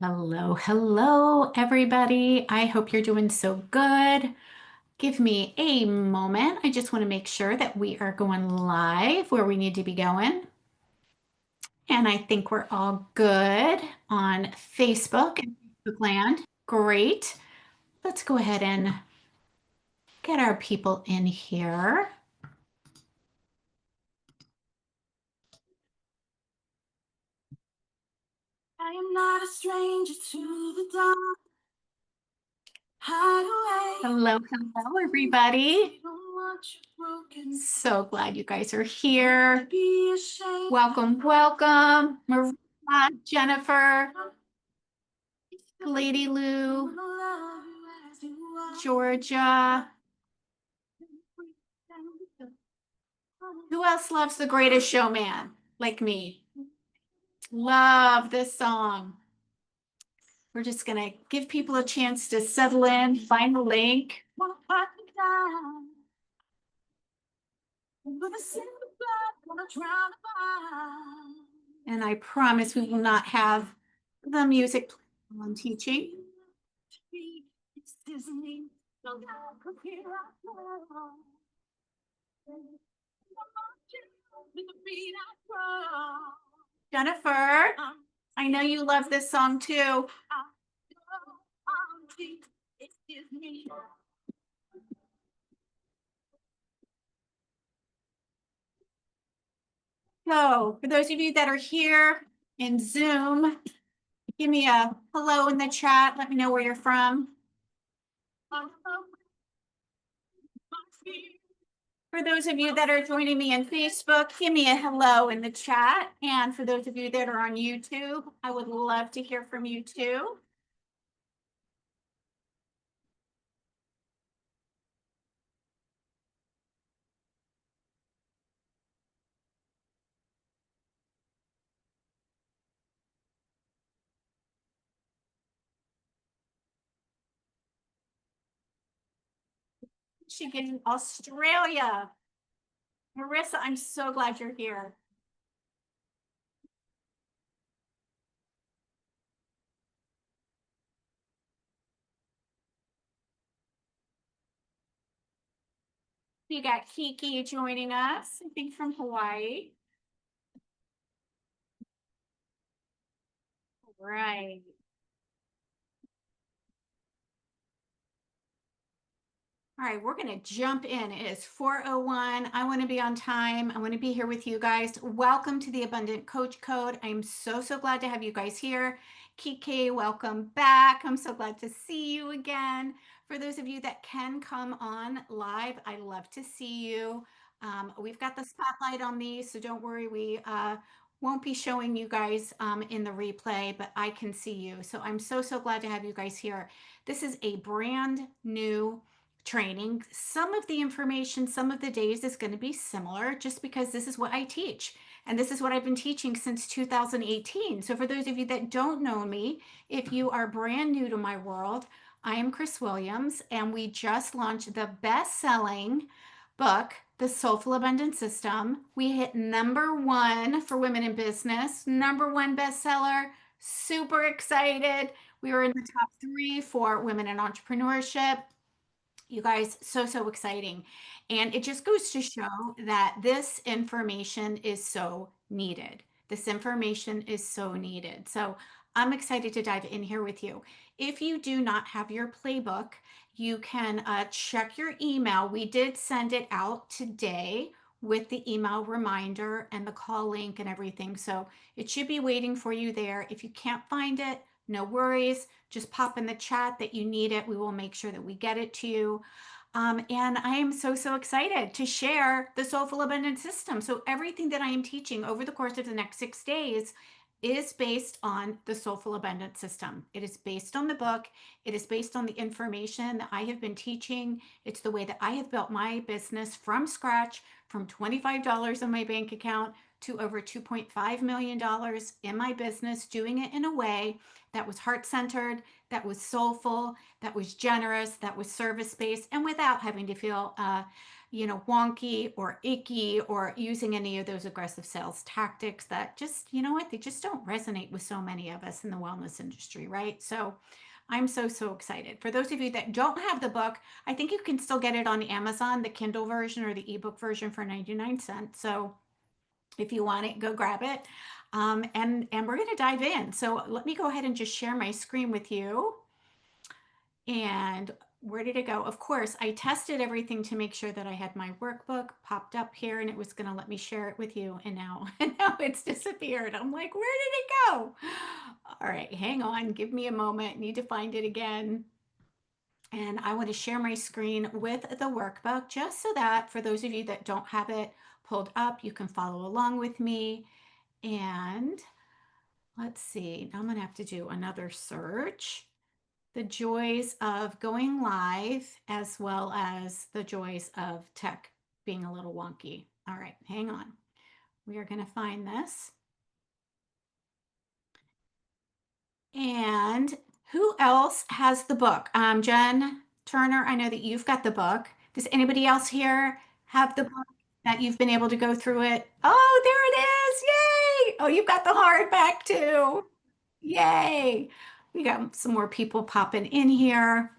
Hello, hello, everybody. I hope you're doing so good. Give me a moment. I just want to make sure that we are going live where we need to be going. And I think we're all good on Facebook and Facebook land. Great. Let's go ahead and get our people in here. I am not a stranger to the dark. Hide away. Hello, hello, everybody. So glad you guys are here. Welcome, welcome. Maria, Jennifer, Lady Lou, Georgia. Who else loves The Greatest Showman like me? Love this song. We're just going to give people a chance to settle in, find the link. And I promise we will not have the music on teaching. Jennifer, I know you love this song too. So for those of you that are here in Zoom, give me a hello in the chat. Let me know where you're from. For those of you that are joining me on Facebook, give me a hello in the chat. And for those of you that are on YouTube, I would love to hear from you too. She in Australia. Marissa, I'm so glad you're here. You got Kiki joining us, I think from Hawaii. Right. All right, we're going to jump in. It is 4:01. I want to be on time. I want to be here with you guys. Welcome to the Abundant Coach Code. I'm so glad to have you guys here. Kiki, welcome back. I'm so glad to see you again. For those of you that can come on live, I love to see you. We've got the spotlight on me, so don't worry. We won't be showing you guys in the replay, but I can see you. So I'm so glad to have you guys here. This is a brand new training. Some of the information, some of the days is going to be similar just because this is what I teach. And this is what I've been teaching since 2018. So for those of you that don't know me, if you are brand new to my world, I am Chris Williams, and we just launched the best-selling book, The Soulful Abundance System. We hit #1 for women in business, #1 bestseller. Super excited. We were in the top 3 for women in entrepreneurship. You guys, so exciting. And it just goes to show that this information is so needed. This information is so needed. So I'm excited to dive in here with you. If you do not have your playbook, you can check your email. We did send it out today with the email reminder and the call link and everything. So it should be waiting for you there. If you can't find it, no worries. Just pop in the chat that you need it. We will make sure that we get it to you. And I am so excited to share the Soulful Abundance System. So everything that I am teaching over the course of the next 6 days is based on the Soulful Abundance System. It is based on the book. It is based on the information that I have been teaching. It's the way that I have built my business from scratch, from $25 in my bank account to over $2.5 million in my business, doing it in a way that was heart-centered, that was soulful, that was generous, that was service-based, and without having to feel wonky or icky or using any of those aggressive sales tactics that just, you know what, they just don't resonate with so many of us in the wellness industry, right? So I'm so, so excited. For those of you that don't have the book, I think you can still get it on Amazon, the Kindle version or the ebook version for 99 cents. So if you want it, go grab it. And we're going to dive in. So let me go ahead and just share my screen with you. And where did it go? Of course, I tested everything to make sure that I had my workbook popped up here and it was going to let me share it with you. And now, and now it's disappeared. I'm like, where did it go? All right, hang on. Give me a moment. Need to find it again. And I want to share my screen with the workbook just so that for those of you that don't have it pulled up, you can follow along with me. And let's see, now I'm going to have to do another search. The joys of going live as well as the joys of tech being a little wonky. All right, hang on. We are going to find this. And who else has the book? Jen Turner, I know that you've got the book. Does anybody else here have the book that you've been able to go through it? Oh, there it is. Yay. Oh, you've got the hardback too. Yay. We got some more people popping in here.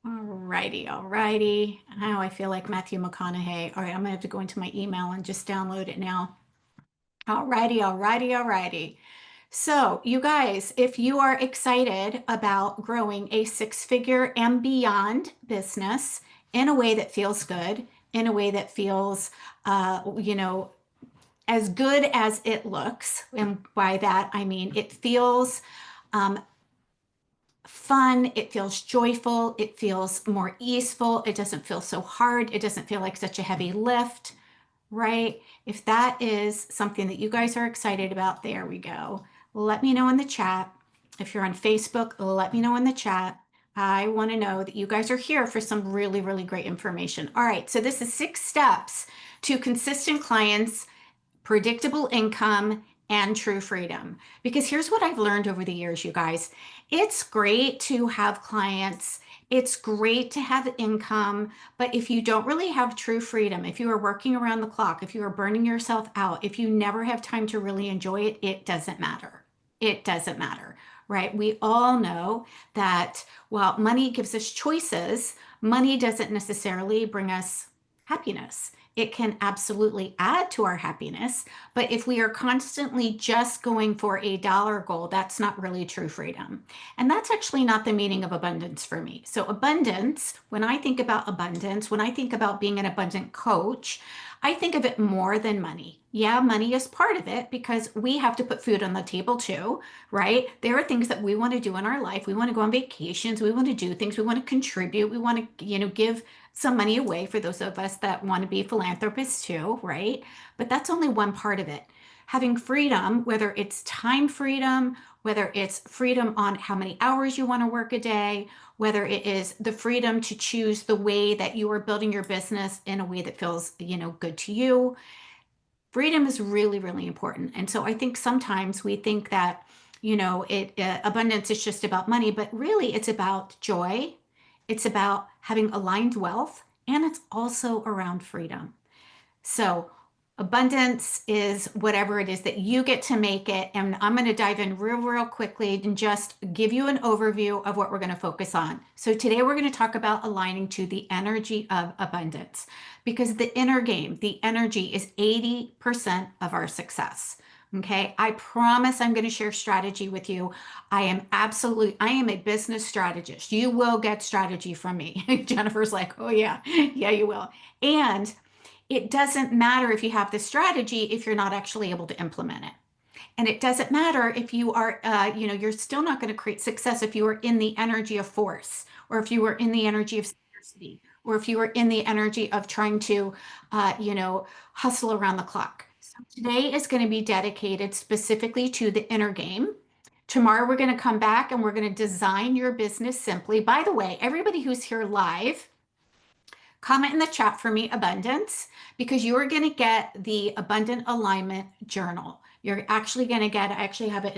All righty, all righty. Now I feel like Matthew McConaughey. All right, I'm gonna have to go into my email and just download it now. All righty, all righty, all righty. So, you guys, if you are excited about growing a six-figure and beyond business in a way that feels good, in a way that feels, as good as it looks, and by that I mean it feels um, fun, it feels joyful, it feels more easeful, it doesn't feel so hard, it doesn't feel like such a heavy lift, right? If that is something that you guys are excited about, there we go. Let me know in the chat. If you're on Facebook, let me know in the chat. I want to know that you guys are here for some really, really great information. All right, so this is 6 steps to consistent clients, predictable income, and true freedom. Because here's what I've learned over the years, you guys. It's great to have clients. It's great to have income, but if you don't really have true freedom, if you are working around the clock, if you are burning yourself out, if you never have time to really enjoy it, it doesn't matter. It doesn't matter, right? We all know that while money gives us choices, money doesn't necessarily bring us happiness. It can absolutely add to our happiness, but if we are constantly just going for a dollar goal, that's not really true freedom. And that's actually not the meaning of abundance for me. So, abundance, when I think about abundance, when I think about being an abundant coach, I think of it more than money. Yeah, money is part of it because we have to put food on the table too, right? There are things that we want to do in our life. We want to go on vacations. We want to do things. We want to contribute. We want to, give some money away for those of us that want to be philanthropists too, right? But that's only one part of it. Having freedom, whether it's time freedom, whether it's freedom on how many hours you want to work a day, whether it is the freedom to choose the way that you are building your business in a way that feels, good to you. Freedom is really, really important. And so I think sometimes we think that, abundance is just about money, but really it's about joy. It's about having aligned wealth, and it's also around freedom. So abundance is whatever it is that you get to make it. And I'm going to dive in real, real quickly and just give you an overview of what we're going to focus on. So today we're going to talk about aligning to the energy of abundance because the inner game, the energy is 80% of our success. Okay. I promise I'm going to share strategy with you. I am a business strategist. You will get strategy from me. Jennifer's like, oh yeah, yeah, you will. And it doesn't matter if you have the strategy if you're not actually able to implement it. And it doesn't matter if you are, you're still not going to create success if you are in the energy of force, or if you are in the energy of scarcity, or if you are in the energy of trying to, hustle around the clock. So today is going to be dedicated specifically to the inner game. Tomorrow, we're going to come back and we're going to design your business simply. By the way, everybody who's here live, comment in the chat for me abundance because you are going to get the abundant alignment journal. You're actually going to get, I actually have it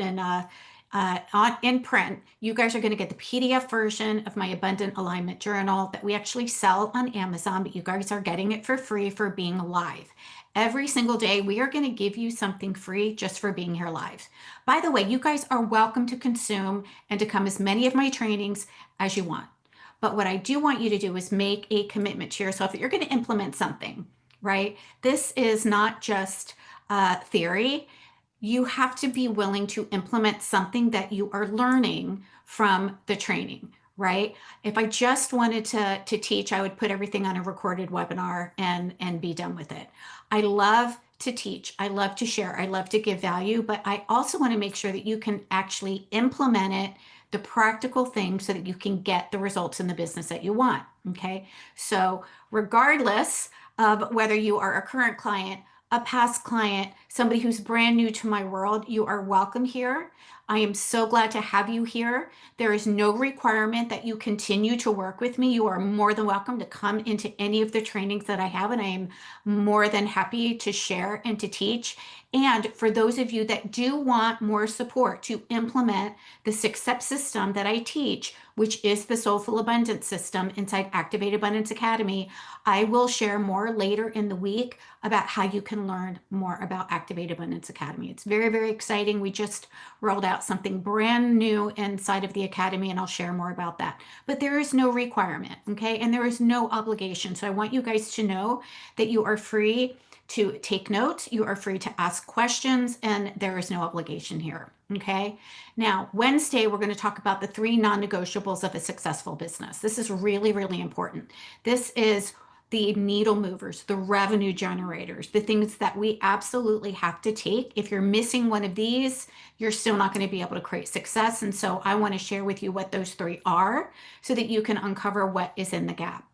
in print. You guys are going to get the PDF version of my Abundant Alignment Journal that we actually sell on Amazon, but you guys are getting it for free for being live. Every single day, we are going to give you something free just for being here live. By the way, you guys are welcome to consume and to come as many of my trainings as you want. But what I do want you to do is make a commitment to yourself that you're going to implement something, right? This is not just theory. You have to be willing to implement something that you are learning from the training, right? If I just wanted to teach, I would put everything on a recorded webinar and be done with it. I love to teach. I love to share. I love to give value, but I also want to make sure that you can actually implement it, the practical things, so that you can get the results in the business that you want. Okay. So regardless of whether you are a current client, a past client, somebody who's brand new to my world, you are welcome here. I am so glad to have you here. There is no requirement that you continue to work with me. You are more than welcome to come into any of the trainings that I have, and I am more than happy to share and to teach. And for those of you that do want more support to implement the 6-step system that I teach, which is the Soulful Abundance System inside Activate Abundance Academy, I will share more later in the week about how you can learn more about Activate Abundance Academy. It's very, very exciting. We just rolled out something brand new inside of the Academy, and I'll share more about that. But there is no requirement, okay? And there is no obligation. So I want you guys to know that you are free to take notes, you are free to ask questions, and there is no obligation here, okay? Now, Wednesday, we're going to talk about the 3 non-negotiables of a successful business. This is really, really important. This is the needle movers, the revenue generators, the things that we absolutely have to take. If you're missing one of these, you're still not going to be able to create success. And so I want to share with you what those 3 are so that you can uncover what is in the gap.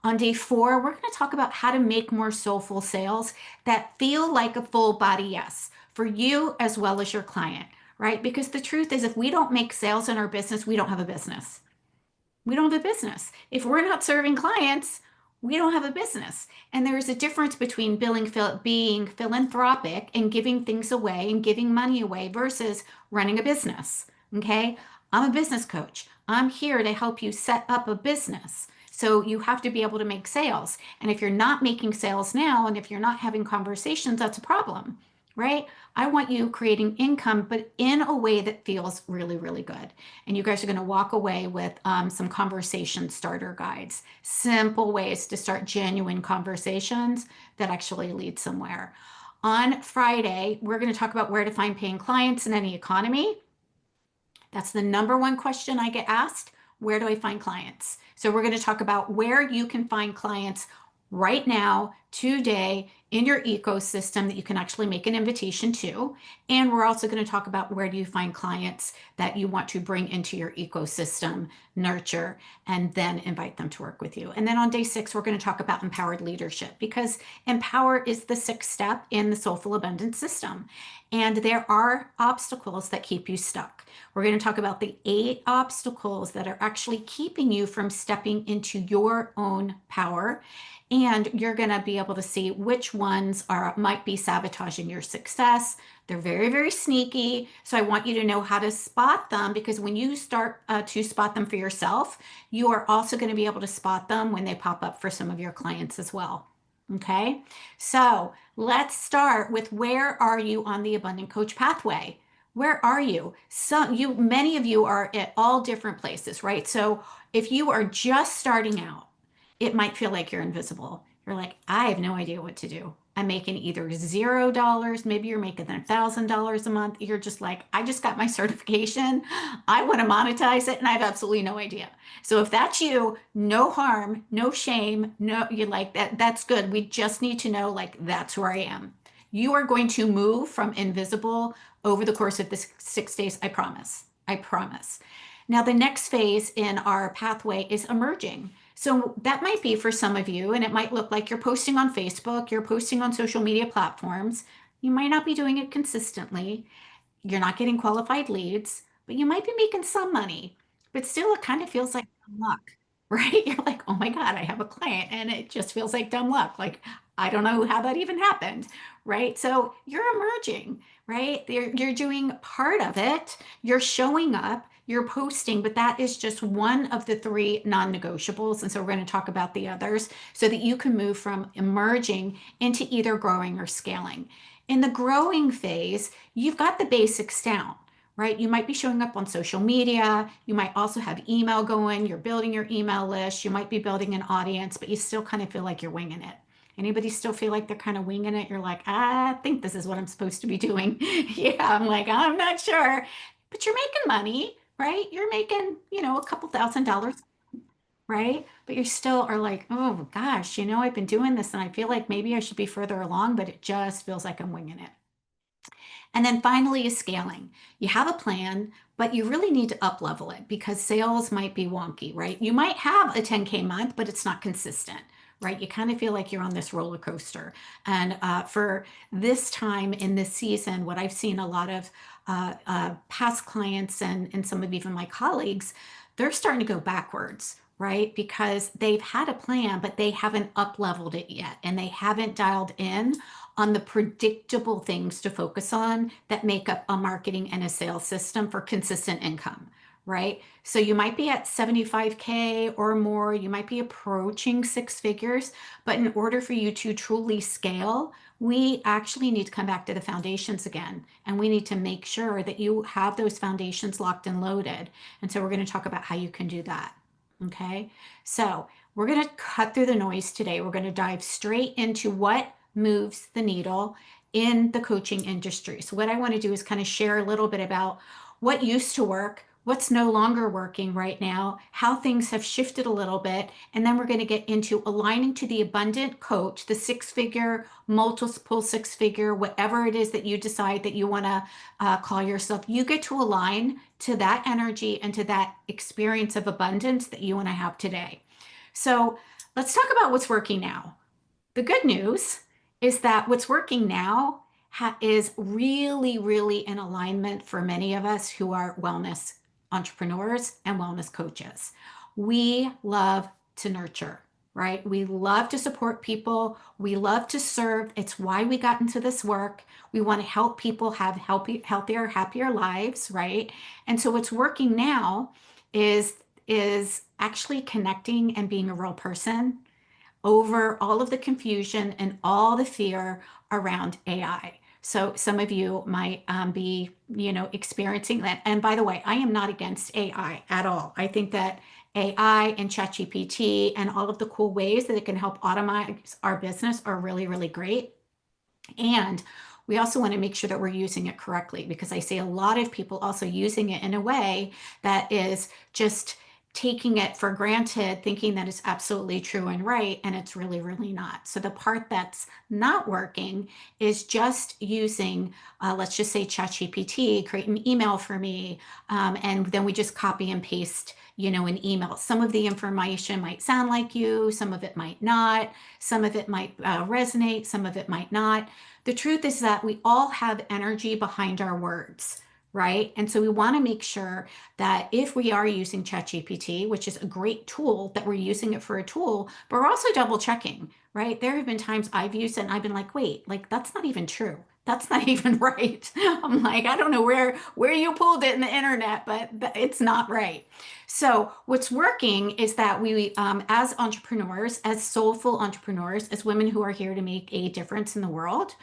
On day 4, we're going to talk about how to make more soulful sales that feel like a full body yes for you as well as your client, right? Because the truth is, if we don't make sales in our business, we don't have a business. We don't have a business. If we're not serving clients, we don't have a business. And there is a difference between being philanthropic and giving things away and giving money away versus running a business. Okay. I'm a business coach. I'm here to help you set up a business. So you have to be able to make sales. And if you're not making sales now, and if you're not having conversations, that's a problem, right? I want you creating income, but in a way that feels really, really good. And you guys are going to walk away with some conversation starter guides, simple ways to start genuine conversations that actually lead somewhere. On Friday, we're going to talk about where to find paying clients in any economy. That's the number one question I get asked. Where do I find clients? So we're going to talk about where you can find clients right now, today, in your ecosystem that you can actually make an invitation to. And we're also going to talk about where do you find clients that you want to bring into your ecosystem, nurture, and then invite them to work with you. And then on day 6, we're going to talk about empowered leadership, because empower is the 6th step in the Soulful Abundance System. And there are obstacles that keep you stuck. We're going to talk about the 8 obstacles that are actually keeping you from stepping into your own power. And you're going to be able to see which ones might be sabotaging your success. They're very, very sneaky. So I want you to know how to spot them, because when you start to spot them for yourself, you are also going to be able to spot them when they pop up for some of your clients as well. Okay, so let's start with, where are you on the Abundant Coach pathway? Where are you? Many of you are at all different places, right? So if you are just starting out, it might feel like you're invisible. You're like, I have no idea what to do. I'm making either $0, maybe you're making $1,000 a month. You're just like, I just got my certification. I want to monetize it, and I have absolutely no idea. So if that's you, no harm, no shame, no, you're like that. That's good. We just need to know, like, that's where I am. You are going to move from invisible over the course of the 6 days. I promise. I promise. Now, the next phase in our pathway is emerging. So that might be for some of you, and it might look like you're posting on Facebook, you're posting on social media platforms. You might not be doing it consistently. You're not getting qualified leads, but you might be making some money. But still, it kind of feels like dumb luck, right? You're like, oh my God, I have a client, and it just feels like dumb luck. Like, I don't know how that even happened, right? So you're emerging, right? You're doing part of it. You're showing up, you're posting, but that is just one of the three non-negotiables. And so we're going to talk about the others so that you can move from emerging into either growing or scaling. In the growing phase, you've got the basics down, right? You might be showing up on social media. You might also have email going. You're building your email list. You might be building an audience, but you still kind of feel like you're winging it. Anybody still feel like they're kind of winging it? You're like, I think this is what I'm supposed to be doing. Yeah, I'm like, I'm not sure. But you're making money, right? You're making, a couple $1,000s, right? But you still are like, oh gosh, I've been doing this and I feel like maybe I should be further along, but it just feels like I'm winging it. And then finally is scaling. You have a plan, but you really need to up level it because sales might be wonky, right? You might have a 10K month, but it's not consistent, right? You kind of feel like you're on this roller coaster. And for this time in this season, what I've seen a lot of past clients and some of even my colleagues, they're starting to go backwards, right? Because they've had a plan, but they haven't up leveled it yet. And they haven't dialed in on the predictable things to focus on that make up a marketing and a sales system for consistent income, right? So you might be at 75K or more, you might be approaching six figures, but in order for you to truly scale, we actually need to come back to the foundations again. And we need to make sure that you have those foundations locked and loaded. And so we're going to talk about how you can do that. Okay. So we're going to cut through the noise today. We're going to dive straight into what moves the needle in the coaching industry. So what I want to do is kind of share a little bit about what used to work, what's no longer working right now, how things have shifted a little bit, and then we're going to get into aligning to the abundant coach, the six-figure, multiple six-figure, whatever it is that you decide that you want to call yourself. You get to align to that energy and to that experience of abundance that you want to have today. So let's talk about what's working now. The good news is that what's working now is really, really in alignment for many of us who are wellness entrepreneurs and wellness coaches. We love to nurture, right? We love to support people. We love to serve. It's why we got into this work. We want to help people have healthier, happier lives, right? And so what's working now is actually connecting and being a real person over all of the confusion and all the fear around AI. So some of you might be, experiencing that. And by the way, I am not against AI at all. I think that AI and ChatGPT and all of the cool ways that it can help automate our business are really, really great. And we also want to make sure that we're using it correctly because I see a lot of people also using it in a way that is just taking it for granted, thinking that it's absolutely true and right, and it's really, really not. So the part that's not working is just using, let's just say ChatGPT, create an email for me, and then we just copy and paste, an email. Some of the information might sound like you, some of it might not, some of it might resonate, some of it might not. The truth is that we all have energy behind our words, right? And so we want to make sure that if we are using ChatGPT, which is a great tool, that we're using it for a tool, but we're also double checking, right? There have been times I've used it and I've been like, wait, like that's not even true. That's not even right. I'm like, I don't know where you pulled it in the internet, but it's not right. So what's working is that we, as entrepreneurs, as soulful entrepreneurs, as women who are here to make a difference in the world,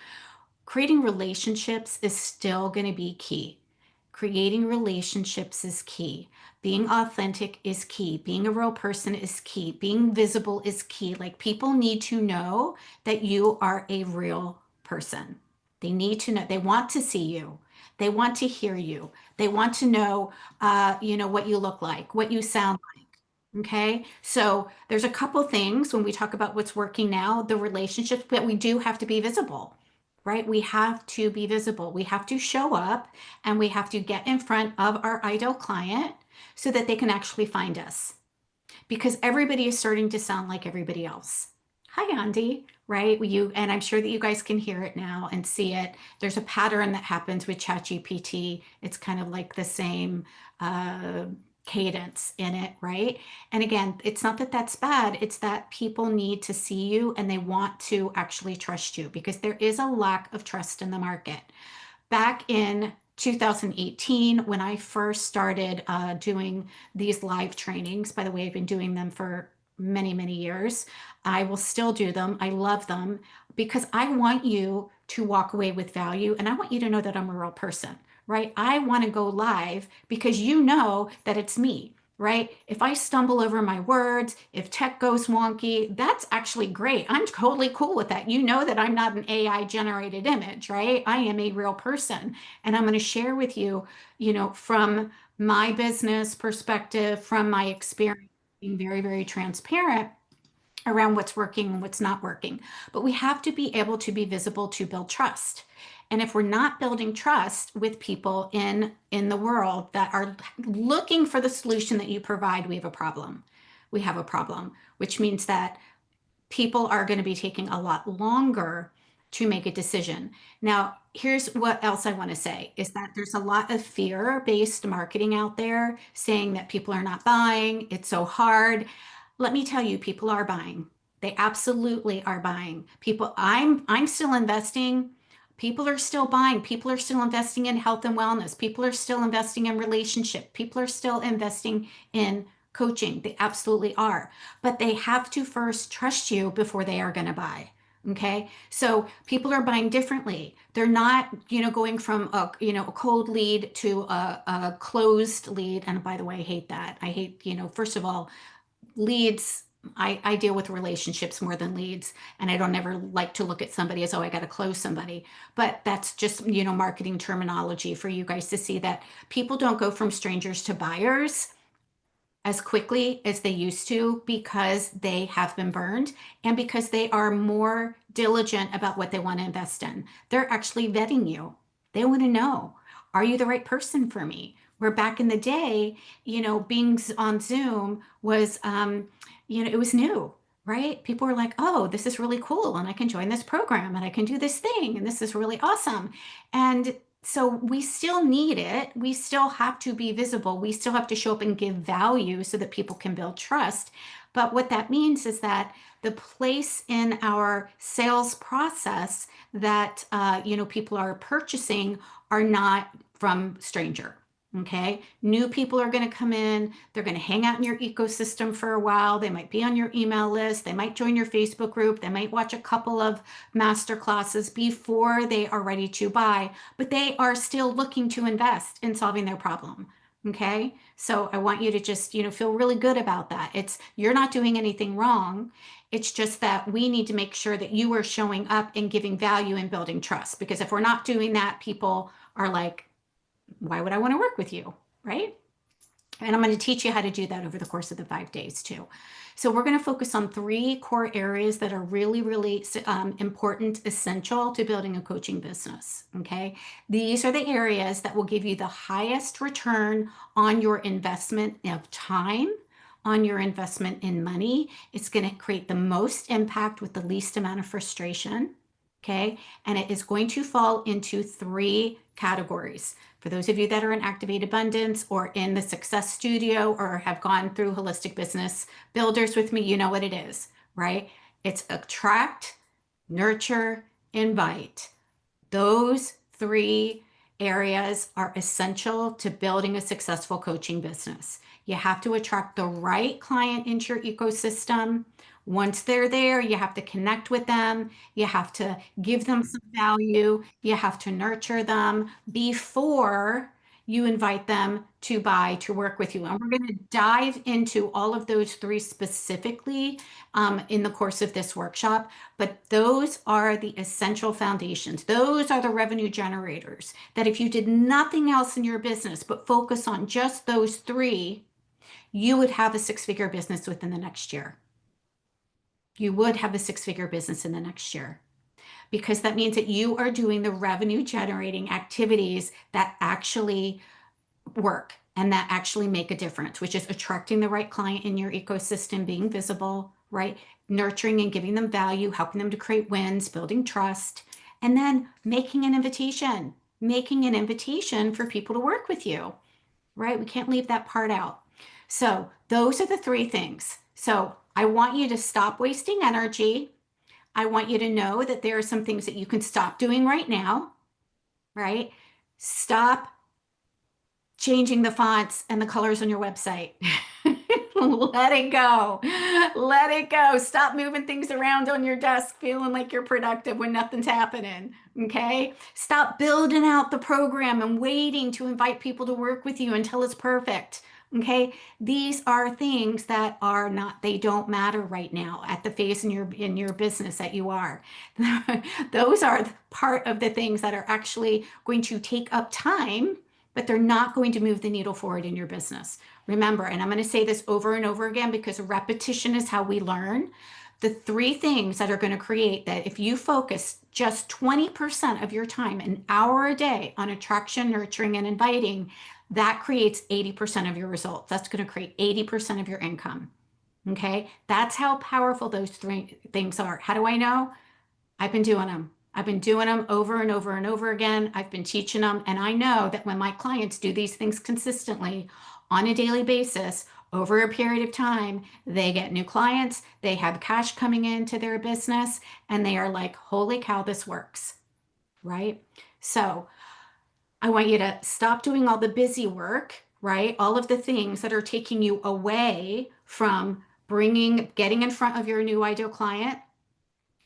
creating relationships is still going to be key. Creating relationships is key. Being authentic is key. Being a real person is key. Being visible is key. Like people need to know that you are a real person. They need to know. They want to see you. They want to hear you. They want to know, what you look like, what you sound like. Okay. So there's a couple things when we talk about what's working now, the relationships, but we do have to be visible, right? We have to be visible. We have to show up and we have to get in front of our ideal client so that they can actually find us because everybody is starting to sound like everybody else. Hi, Andy, right? And I'm sure that you guys can hear it now and see it. There's a pattern that happens with ChatGPT. It's kind of like the same cadence in it, right? And again, it's not that that's bad, it's that people need to see you and they want to actually trust you because there is a lack of trust in the market. Back in 2018, when I first started doing these live trainings, by the way, I've been doing them for many, many years. I will still do them. I love them because I want you to walk away with value and I want you to know that I'm a real person, right? I want to go live because you know that it's me. Right? If I stumble over my words, if tech goes wonky, that's actually great. I'm totally cool with that. You know that I'm not an AI generated image, right? I am a real person. And I'm going to share with you, from my business perspective, from my experience, being very, very transparent around what's working and what's not working. But we have to be able to be visible to build trust. And if we're not building trust with people in the world that are looking for the solution that you provide, we have a problem. We have a problem, which means that people are going to be taking a lot longer to make a decision. Now, here's what else I want to say is that there's a lot of fear-based marketing out there saying that people are not buying, it's so hard. Let me tell you, people are buying. They absolutely are buying. I'm still investing. People are still buying. People are still investing in health and wellness. People are still investing in relationship. People are still investing in coaching. They absolutely are. But they have to first trust you before they are going to buy. Okay. So people are buying differently. They're not, going from a cold lead to a closed lead. And by the way, I hate that. I hate, first of all, leads. I deal with relationships more than leads, and I don't ever like to look at somebody as, oh, I got to close somebody. But that's just, marketing terminology for you guys to see that people don't go from strangers to buyers as quickly as they used to because they have been burned and because they are more diligent about what they want to invest in. They're actually vetting you. They want to know, are you the right person for me? Where back in the day, being on Zoom was, it was new, right? People were like, oh, this is really cool. And I can join this program and I can do this thing. And this is really awesome. And so we still need it. We still have to be visible. We still have to show up and give value so that people can build trust. But what that means is that the place in our sales process that people are purchasing are not from stranger. Okay. New people are going to come in. They're going to hang out in your ecosystem for a while. They might be on your email list. They might join your Facebook group. They might watch a couple of master classes before they are ready to buy, but they are still looking to invest in solving their problem. Okay. So I want you to just, feel really good about that. You're not doing anything wrong. It's just that we need to make sure that you are showing up and giving value and building trust. Because if we're not doing that, people are like, why would I want to work with you? Right? And I'm going to teach you how to do that over the course of the 5 days too. So we're going to focus on 3 core areas that are really, really important, essential to building a coaching business. Okay. These are the areas that will give you the highest return on your investment of time, on your investment in money. It's going to create the most impact with the least amount of frustration. Okay. And it is going to fall into 3 categories. For those of you that are in Activate Abundance or in the Success Studio or have gone through Holistic Business Builders with me, you know what it is, right? It's attract, nurture, invite. Those 3 areas are essential to building a successful coaching business. You have to attract the right client into your ecosystem. Once they're there, you have to connect with them. You have to give them some value. You have to nurture them before you invite them to buy, to work with you. And we're going to dive into all of those 3 specifically in the course of this workshop. But those are the essential foundations. Those are the revenue generators that if you did nothing else in your business but focus on just those 3, you would have a 6-figure business within the next year. You would have a 6-figure business in the next year because that means that you are doing the revenue generating activities that actually work and that actually make a difference, which is attracting the right client in your ecosystem, being visible, right? Nurturing and giving them value, helping them to create wins, building trust, and then making an invitation for people to work with you, right? We can't leave that part out. So those are the three things. So I want you to stop wasting energy. I want you to know that there are some things that you can stop doing right now, right? Stop changing the fonts and the colors on your website. Let it go. Let it go. Stop moving things around on your desk feeling like you're productive when nothing's happening. Okay? Stop building out the program and waiting to invite people to work with you until it's perfect. Okay? These are things that are not, they don't matter right now at the phase in your business that you are. Those are part of the things that are actually going to take up time, but they're not going to move the needle forward in your business. Remember, and I'm going to say this over and over again because repetition is how we learn. The three things that are going to create that if you focus just 20% of your time, an hour a day on attraction, nurturing, and inviting, that creates 80% of your results. That's going to create 80% of your income. Okay. That's how powerful those three things are. How do I know? I've been doing them. I've been doing them over and over and over again. I've been teaching them. And I know that when my clients do these things consistently on a daily basis, over a period of time, they get new clients, they have cash coming into their business, and they are like, holy cow, this works, right? So I want you to stop doing all the busy work, right? All of the things that are taking you away from getting in front of your new ideal client,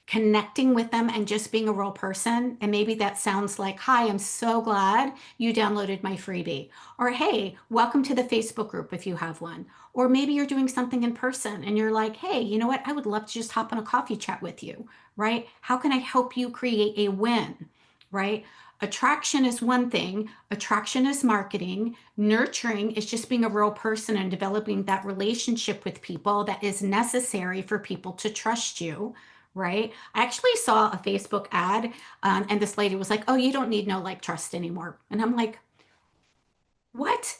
connecting with them and just being a real person. And maybe that sounds like, hi, I'm so glad you downloaded my freebie. Or, hey, welcome to the Facebook group if you have one. Or maybe you're doing something in person and you're like, hey, you know what? I would love to just hop on a coffee chat with you, right? How can I help you create a win, right? Attraction is one thing. Attraction is marketing. Nurturing is just being a real person and developing that relationship with people that is necessary for people to trust you, right? I actually saw a Facebook ad, and this lady was like, "Oh, you don't need no like trust anymore." And I'm like, "What?"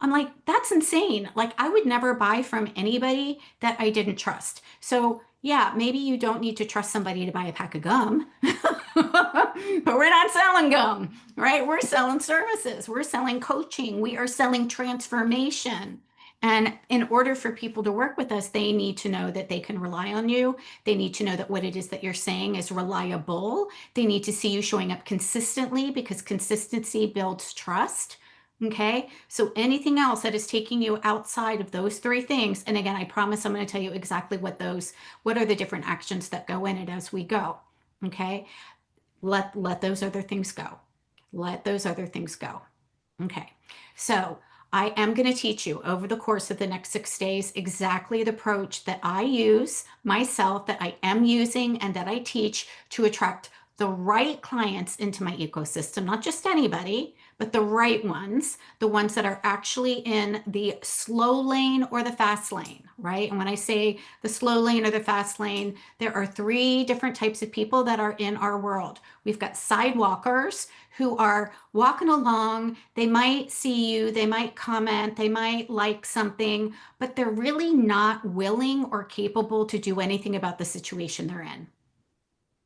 I'm like, "That's insane. Like, I would never buy from anybody that I didn't trust." So, yeah, maybe you don't need to trust somebody to buy a pack of gum, but we're not selling gum, right? We're selling services, we're selling coaching, we are selling transformation. And in order for people to work with us, they need to know that they can rely on you. They need to know that what it is that you're saying is reliable. They need to see you showing up consistently because consistency builds trust. Okay. So anything else that is taking you outside of those three things, and again, I promise I'm going to tell you exactly what are the different actions that go in it as we go. Okay. Let those other things go. Let those other things go. Okay. So I am going to teach you over the course of the next 6 days exactly the approach that I use myself, that I am using, and that I teach to attract the right clients into my ecosystem, not just anybody, but the right ones, the ones that are actually in the slow lane or the fast lane, right? And when I say the slow lane or the fast lane, there are three different types of people that are in our world. We've got sidewalkers who are walking along. They might see you, they might comment, they might like something, but they're really not willing or capable to do anything about the situation they're in.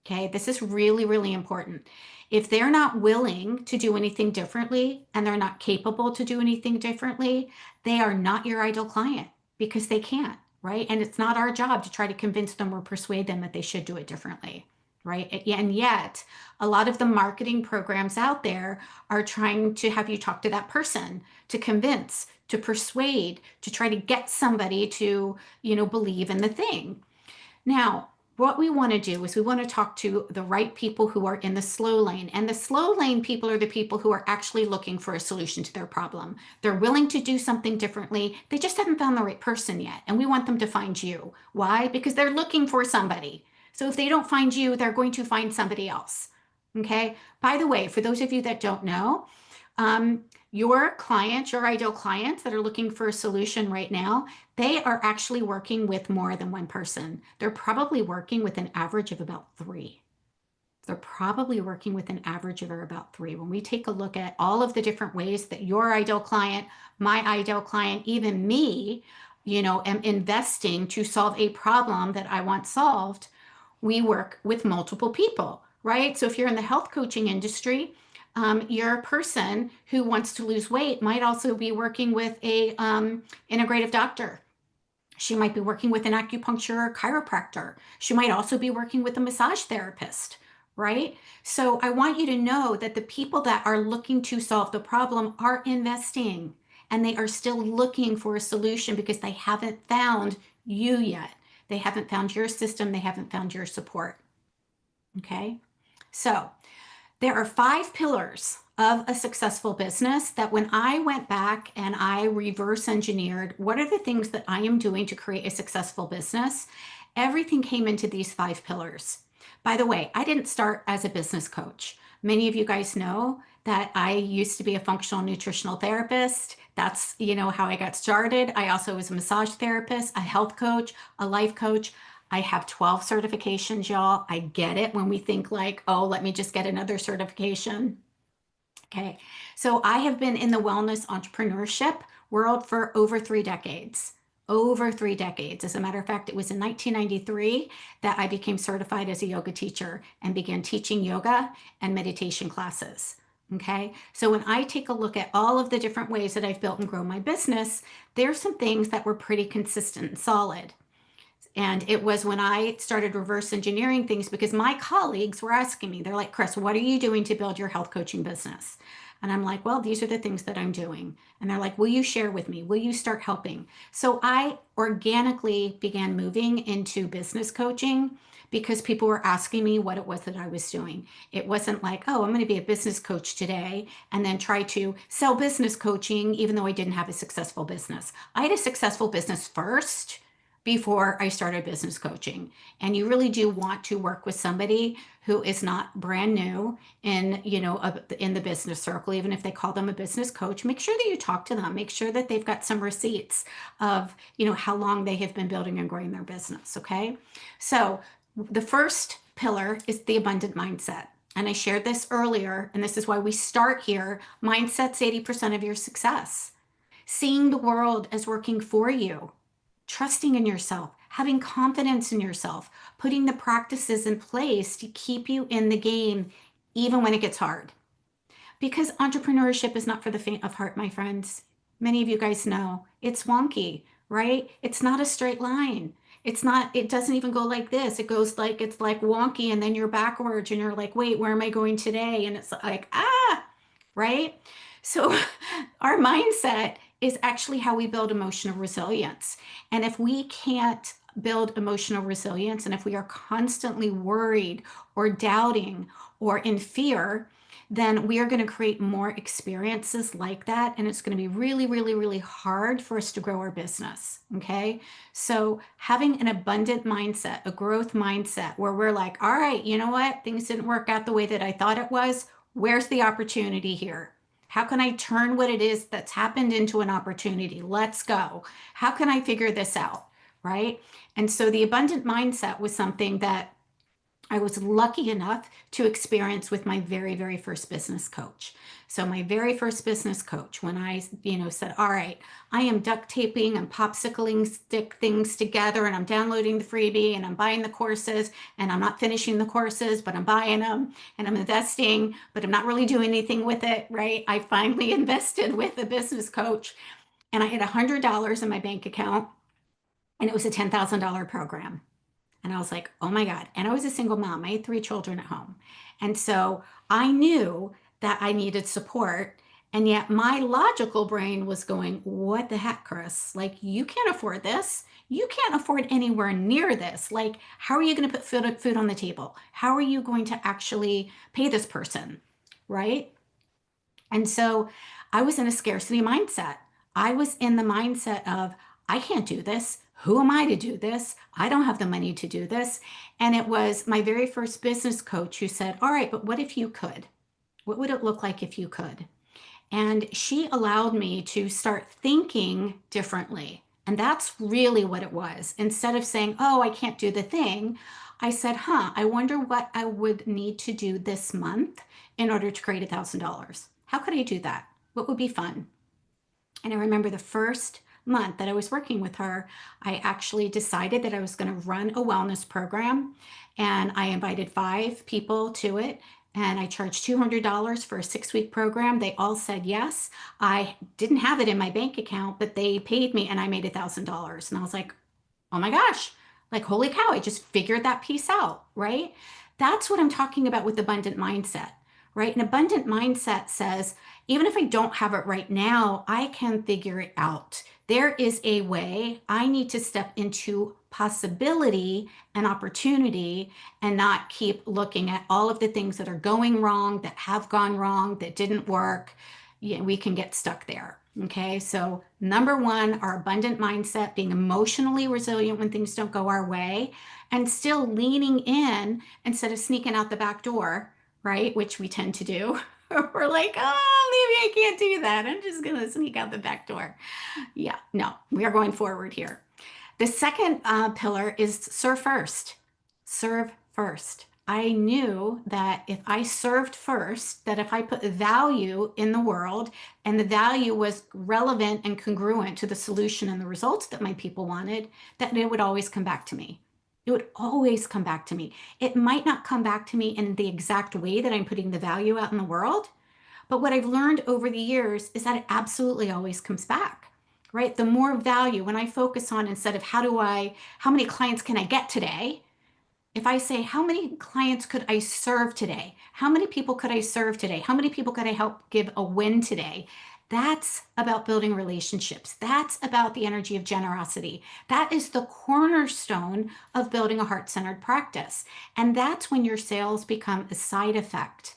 Okay, this is really, really important. If they're not willing to do anything differently and they're not capable to do anything differently, they are not your ideal client because they can't, right? And it's not our job to try to convince them or persuade them that they should do it differently, right? And yet, a lot of the marketing programs out there are trying to have you talk to that person, to convince, to persuade, to try to get somebody to, believe in the thing. Now, what we want to do is we want to talk to the right people who are in the slow lane. And the slow lane people are the people who are actually looking for a solution to their problem. They're willing to do something differently. They just haven't found the right person yet. And we want them to find you. Why? Because they're looking for somebody. So if they don't find you, they're going to find somebody else. Okay. By the way, for those of you that don't know, your clients, your ideal clients that are looking for a solution right now, they are actually working with more than one person. They're probably working with an average of about three. They're probably working with an average of about three. When we take a look at all of the different ways that your ideal client, my ideal client, even me, am investing to solve a problem that I want solved, we work with multiple people, right? So if you're in the health coaching industry, Your person who wants to lose weight might also be working with a integrative doctor. She might be working with an acupuncture or chiropractor. She might also be working with a massage therapist, right? So I want you to know that the people that are looking to solve the problem are investing, and they are still looking for a solution because they haven't found you yet. They haven't found your system. They haven't found your support. Okay. So there are 5 pillars of a successful business that when I went back and I reverse engineered, what are the things that I am doing to create a successful business? Everything came into these 5 pillars. By the way, I didn't start as a business coach. Many of you guys know that I used to be a functional nutritional therapist. That's, how I got started. I also was a massage therapist, a health coach, a life coach. I have 12 certifications, y'all. I get it when we think like, oh, let me just get another certification. Okay. So I have been in the wellness entrepreneurship world for over 3 decades. Over 3 decades. As a matter of fact, it was in 1993 that I became certified as a yoga teacher and began teaching yoga and meditation classes. Okay. So when I take a look at all of the different ways that I've built and grown my business, there's some things that were pretty consistent and solid. And it was when I started reverse engineering things because my colleagues were asking me, they're like, Chris, what are you doing to build your health coaching business? And I'm like, well, these are the things that I'm doing. And they're like, will you share with me? Will you start helping? So I organically began moving into business coaching because people were asking me what it was that I was doing. It wasn't like, oh, I'm going to be a business coach today and then try to sell business coaching, even though I didn't have a successful business. I had a successful business first before I started business coaching. And you really do want to work with somebody who is not brand new in, in the business circle, even if they call them a business coach. Make sure that you talk to them. Make sure that they've got some receipts of, how long they have been building and growing their business. Okay. So the first pillar is the abundant mindset. And I shared this earlier, and this is why we start here. Mindset's 80% of your success. Seeing the world as working for you, trusting in yourself, having confidence in yourself, putting the practices in place to keep you in the game, even when it gets hard. Because entrepreneurship is not for the faint of heart, my friends. Many of you guys know it's wonky, right? It's not a straight line. It doesn't even go like this. It goes like, it's like wonky, and then you're backwards and you're like, wait, where am I going today? And it's like, right? So our mindset is actually how we build emotional resilience. And if we can't build emotional resilience, and if we are constantly worried or doubting or in fear, then we are going to create more experiences like that. And it's going to be really, really, really hard for us to grow our business. Okay. So having an abundant mindset, a growth mindset where we're like, all right, you know what? Things didn't work out the way that I thought it was. Where's the opportunity here? How can I turn what it is that's happened into an opportunity? Let's go. How can I figure this out? Right. And so the abundant mindset was something that I was lucky enough to experience with my very, very first business coach. So my very first business coach, when I, said, all right, I am duct taping and popsicling stick things together and I'm downloading the freebie and I'm buying the courses and I'm not finishing the courses, but I'm buying them and I'm investing, but I'm not really doing anything with it, right? I finally invested with a business coach and I had $100 in my bank account and it was a $10,000 program. And I was like, oh my God. And I was a single mom. I had 3 children at home. And so I knew that I needed support. And yet my logical brain was going, what the heck, Chris? Like, you can't afford this. You can't afford anywhere near this. Like, how are you going to put food on the table? How are you going to actually pay this person? Right. And so I was in a scarcity mindset. I was in the mindset of, I can't do this. Who am I to do this? I don't have the money to do this. And it was my very first business coach who said, all right, but what if you could? What would it look like if you could? And she allowed me to start thinking differently. And that's really what it was. Instead of saying, oh, I can't do the thing, I said, I wonder what I would need to do this month in order to create $1,000. How could I do that? What would be fun? And I remember the first month that I was working with her, I actually decided that I was going to run a wellness program. And I invited 5 people to it. and I charged $200 for a 6-week program. They all said yes. I didn't have it in my bank account, but they paid me and I made $1,000. And I was like, oh my gosh, like, holy cow, I just figured that piece out, right? That's what I'm talking about with abundant mindset, right? An abundant mindset says, even if I don't have it right now, I can figure it out. There is a way. I need to step into possibility and opportunity and not keep looking at all of the things that are going wrong, that have gone wrong, that didn't work. Yeah, we can get stuck there. Okay, so number one, our abundant mindset, being emotionally resilient when things don't go our way, and still leaning in instead of sneaking out the back door, right? Which we tend to do. We're like, oh, maybe I can't do that. I'm just going to sneak out the back door. Yeah, no, we are going forward here. The second pillar is serve first. Serve first. I knew that if I served first, that if I put value in the world and the value was relevant and congruent to the solution and the results that my people wanted, that it would always come back to me. It would always come back to me. It might not come back to me in the exact way that I'm putting the value out in the world, but what I've learned over the years is that it absolutely always comes back, right? The more value, when I focus on instead of how many clients can I get today? If I say, how many clients could I serve today? How many people could I serve today? How many people could I help give a win today? That's about building relationships. That's about the energy of generosity. That is the cornerstone of building a heart-centered practice. And that's when your sales become a side effect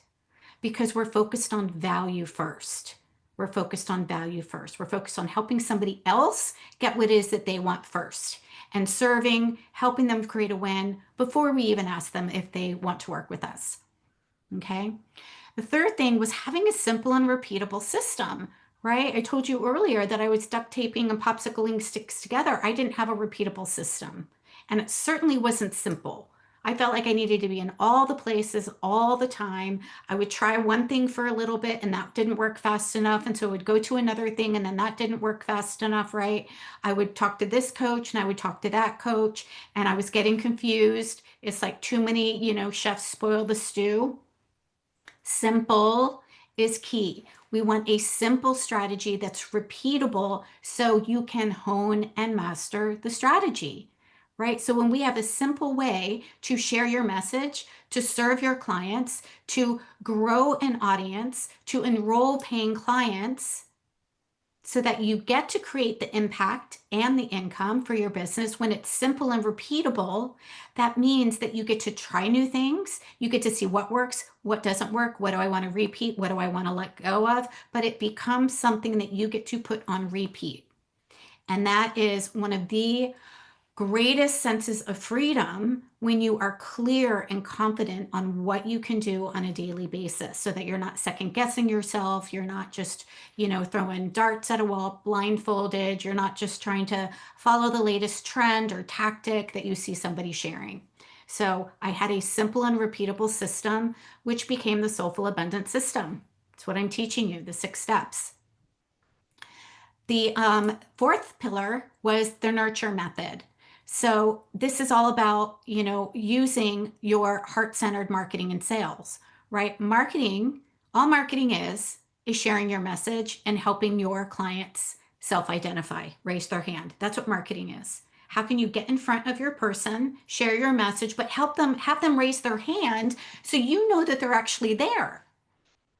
because we're focused on value first. We're focused on value first. We're focused on helping somebody else get what it is that they want first and serving, helping them create a win before we even ask them if they want to work with us. Okay. The third thing was having a simple and repeatable system, right? I told you earlier that I was duct taping and popsicling sticks together. I didn't have a repeatable system, and it certainly wasn't simple. I felt like I needed to be in all the places all the time. I would try one thing for a little bit and that didn't work fast enough. And so I would go to another thing and then that didn't work fast enough, right? I would talk to this coach and I would talk to that coach and I was getting confused. It's like too many, chefs spoil the stew. Simple is key. We want a simple strategy that's repeatable so you can hone and master the strategy, right? So when we have a simple way to share your message, to serve your clients, to grow an audience, to enroll paying clients, so that you get to create the impact and the income for your business when it's simple and repeatable, that means that you get to try new things. You get to see what works, what doesn't work, what do I want to repeat, what do I want to let go of, but it becomes something that you get to put on repeat. And that is one of the greatest senses of freedom when you are clear and confident on what you can do on a daily basis so that you're not second guessing yourself. You're not just, throwing darts at a wall blindfolded. You're not just trying to follow the latest trend or tactic that you see somebody sharing. So I had a simple and repeatable system, which became the Soulful Abundance System. It's what I'm teaching you, the 6 steps. The fourth pillar was the nurture method. So this is all about, using your heart-centered marketing and sales, right? All marketing is sharing your message and helping your clients self-identify, raise their hand. That's what marketing is. How can you get in front of your person, share your message, but have them raise their hand so you know that they're actually there,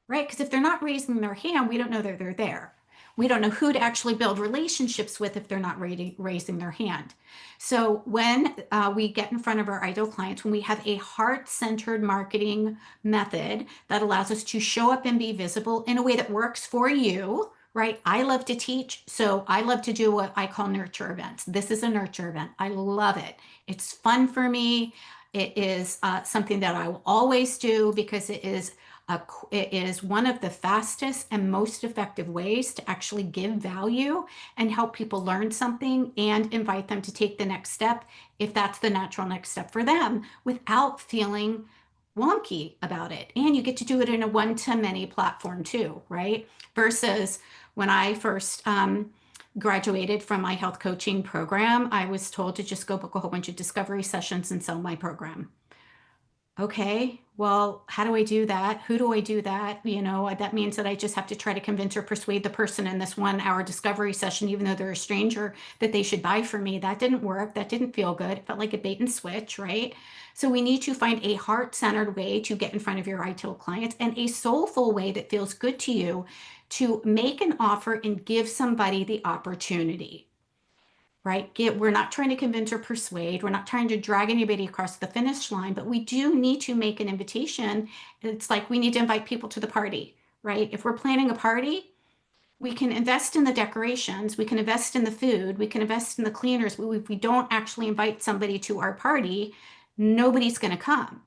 right? Because if they're not raising their hand, we don't know that they're there. We don't know who to actually build relationships with if they're not raising their hand. So when we get in front of our ideal clients, when we have a heart-centered marketing method that allows us to show up and be visible in a way that works for you, right? I love to teach, so I love to do what I call nurture events. This is a nurture event. I love it. It's fun for me. It is something that I will always do because it is one of the fastest and most effective ways to actually give value and help people learn something and invite them to take the next step if that's the natural next step for them without feeling wonky about it. And you get to do it in a one-to-many platform too, right? Versus when I first graduated from my health coaching program, I was told to just go book a whole bunch of discovery sessions and sell my program. Okay, Well, how do I do that? Who do I do that? That means that I just have to try to convince or persuade the person in this 1 hour discovery session, even though they're a stranger, that they should buy from me. That didn't work. That didn't feel good. It felt like a bait and switch, right? So we need to find a heart-centered way to get in front of your ideal clients and a soulful way that feels good to you to make an offer and give somebody the opportunity, right? We're not trying to convince or persuade. We're not trying to drag anybody across the finish line, but we do need to make an invitation. It's like we need to invite people to the party, right? If we're planning a party, we can invest in the decorations, we can invest in the food, we can invest in the cleaners. If we don't actually invite somebody to our party, nobody's going to come,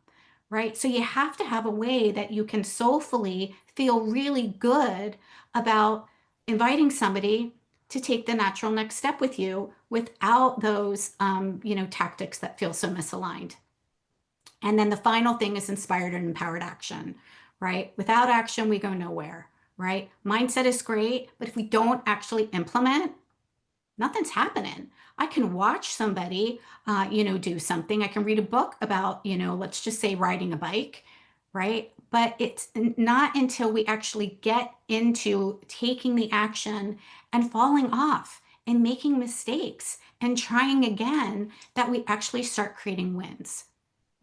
right? So you have to have a way that you can soulfully feel really good about inviting somebody to take the natural next step with you without those, tactics that feel so misaligned. And then the final thing is inspired and empowered action, right? Without action, we go nowhere, right? Mindset is great, but if we don't actually implement, nothing's happening. I can watch somebody, do something. I can read a book about, let's just say riding a bike, right? But it's not until we actually get into taking the action and falling off and making mistakes and trying again that we actually start creating wins.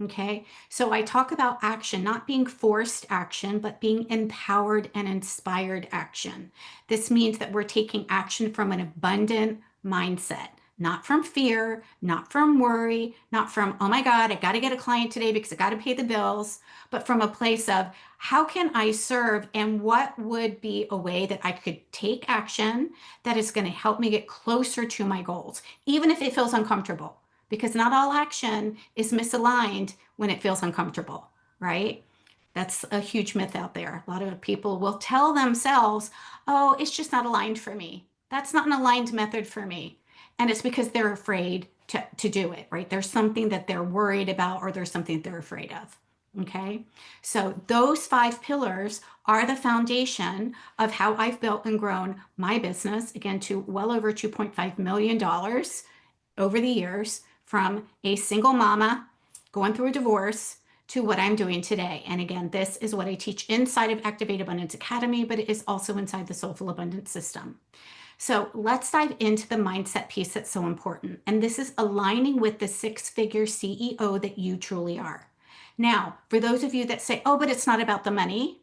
Okay, so I talk about action, not being forced action, but being empowered and inspired action. This means that we're taking action from an abundant mindset, not from fear, not from worry, not from, oh my God, I got to get a client today because I got to pay the bills, but from a place of how can I serve and what would be a way that I could take action that is going to help me get closer to my goals, even if it feels uncomfortable, because not all action is misaligned when it feels uncomfortable, right? That's a huge myth out there. A lot of people will tell themselves, oh, it's just not aligned for me. That's not an aligned method for me. And it's because they're afraid to do it, right? There's something that they're worried about or there's something that they're afraid of. Okay. So those 5 pillars are the foundation of how I've built and grown my business, again, to well over $2.5 million over the years, from a single mama going through a divorce to what I'm doing today. And again, this is what I teach inside of Activate Abundance Academy, but it is also inside the Soulful Abundance System. So let's dive into the mindset piece that's so important. And this is aligning with the 6-figure CEO that you truly are. Now, for those of you that say, oh, but it's not about the money,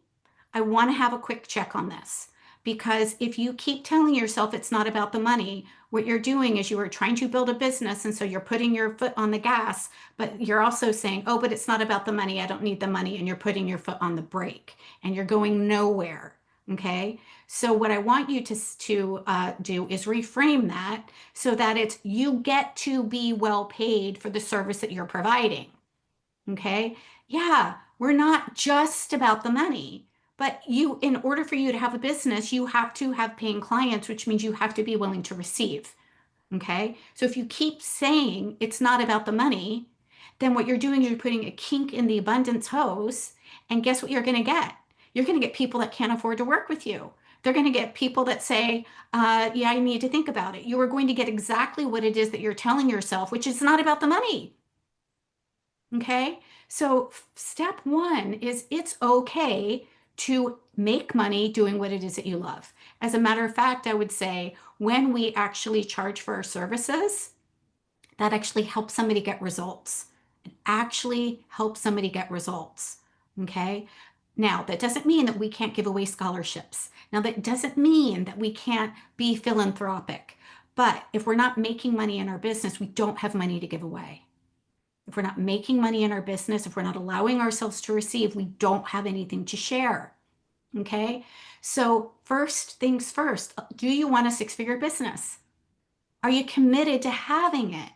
I want to have a quick check on this. Because if you keep telling yourself it's not about the money, what you're doing is you are trying to build a business. And so you're putting your foot on the gas, but you're also saying, oh, but it's not about the money. I don't need the money. And you're putting your foot on the brake and you're going nowhere. Okay. So what I want you to do is reframe that so that it's you get to be well paid for the service that you're providing. Okay. Yeah. We're not just about the money. But in order for you to have a business, you have to have paying clients, which means you have to be willing to receive. Okay. So if you keep saying it's not about the money, then what you're doing is you're putting a kink in the abundance hose. And guess what you're going to get? You're going to get people that can't afford to work with you. They're going to get people that say, yeah, I need to think about it. You are going to get exactly what it is that you're telling yourself, which is not about the money. Okay. So step 1 is it's okay to make money doing what it is that you love. As a matter of fact, I would say when we actually charge for our services, that actually helps somebody get results. It actually helps somebody get results. Okay. Now, that doesn't mean that we can't give away scholarships. Now, that doesn't mean that we can't be philanthropic. But if we're not making money in our business, we don't have money to give away. If we're not making money in our business, if we're not allowing ourselves to receive, we don't have anything to share. Okay. So first things first, do you want a 6-figure business? Are you committed to having it?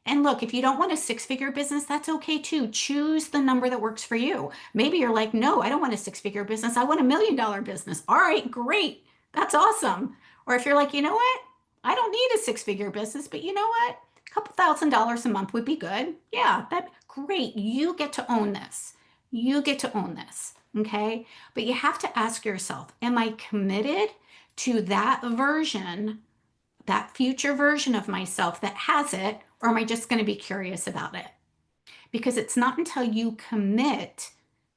And look, if you don't want a 6-figure business, that's okay too. Choose the number that works for you. Maybe you're like, no, I don't want a 6-figure business. I want $1 million business. All right, great. That's awesome. Or if you're like, you know what? I don't need a 6-figure business, but you know what? A couple $1,000s a month would be good. Yeah, that's great. You get to own this. You get to own this. Okay. But you have to ask yourself, am I committed to that version, that future version of myself that has it, or am I just going to be curious about it? Because it's not until you commit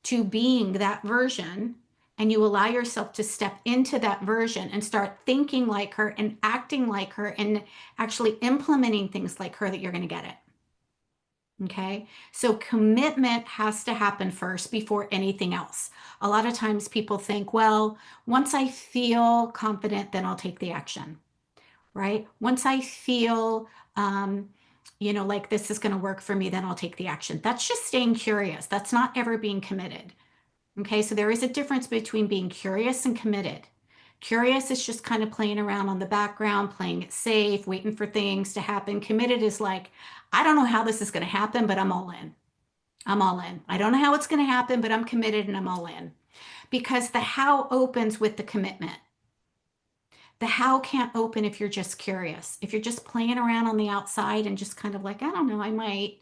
to being that version, and you allow yourself to step into that version and start thinking like her and acting like her and actually implementing things like her, that you're going to get it. Okay. So commitment has to happen first before anything else. A lot of times people think, well, once I feel confident, then I'll take the action, right? Once I feel, like this is going to work for me, then I'll take the action. That's just staying curious. That's not ever being committed. Okay. So there is a difference between being curious and committed. Curious is just kind of playing around on the background, playing it safe, waiting for things to happen. Committed is like, I don't know how this is going to happen, but I'm all in. I'm all in. I don't know how it's going to happen, but I'm committed and I'm all in. Because the how opens with the commitment. The how can't open if you're just curious. If you're just playing around on the outside and just kind of like, I don't know, I might,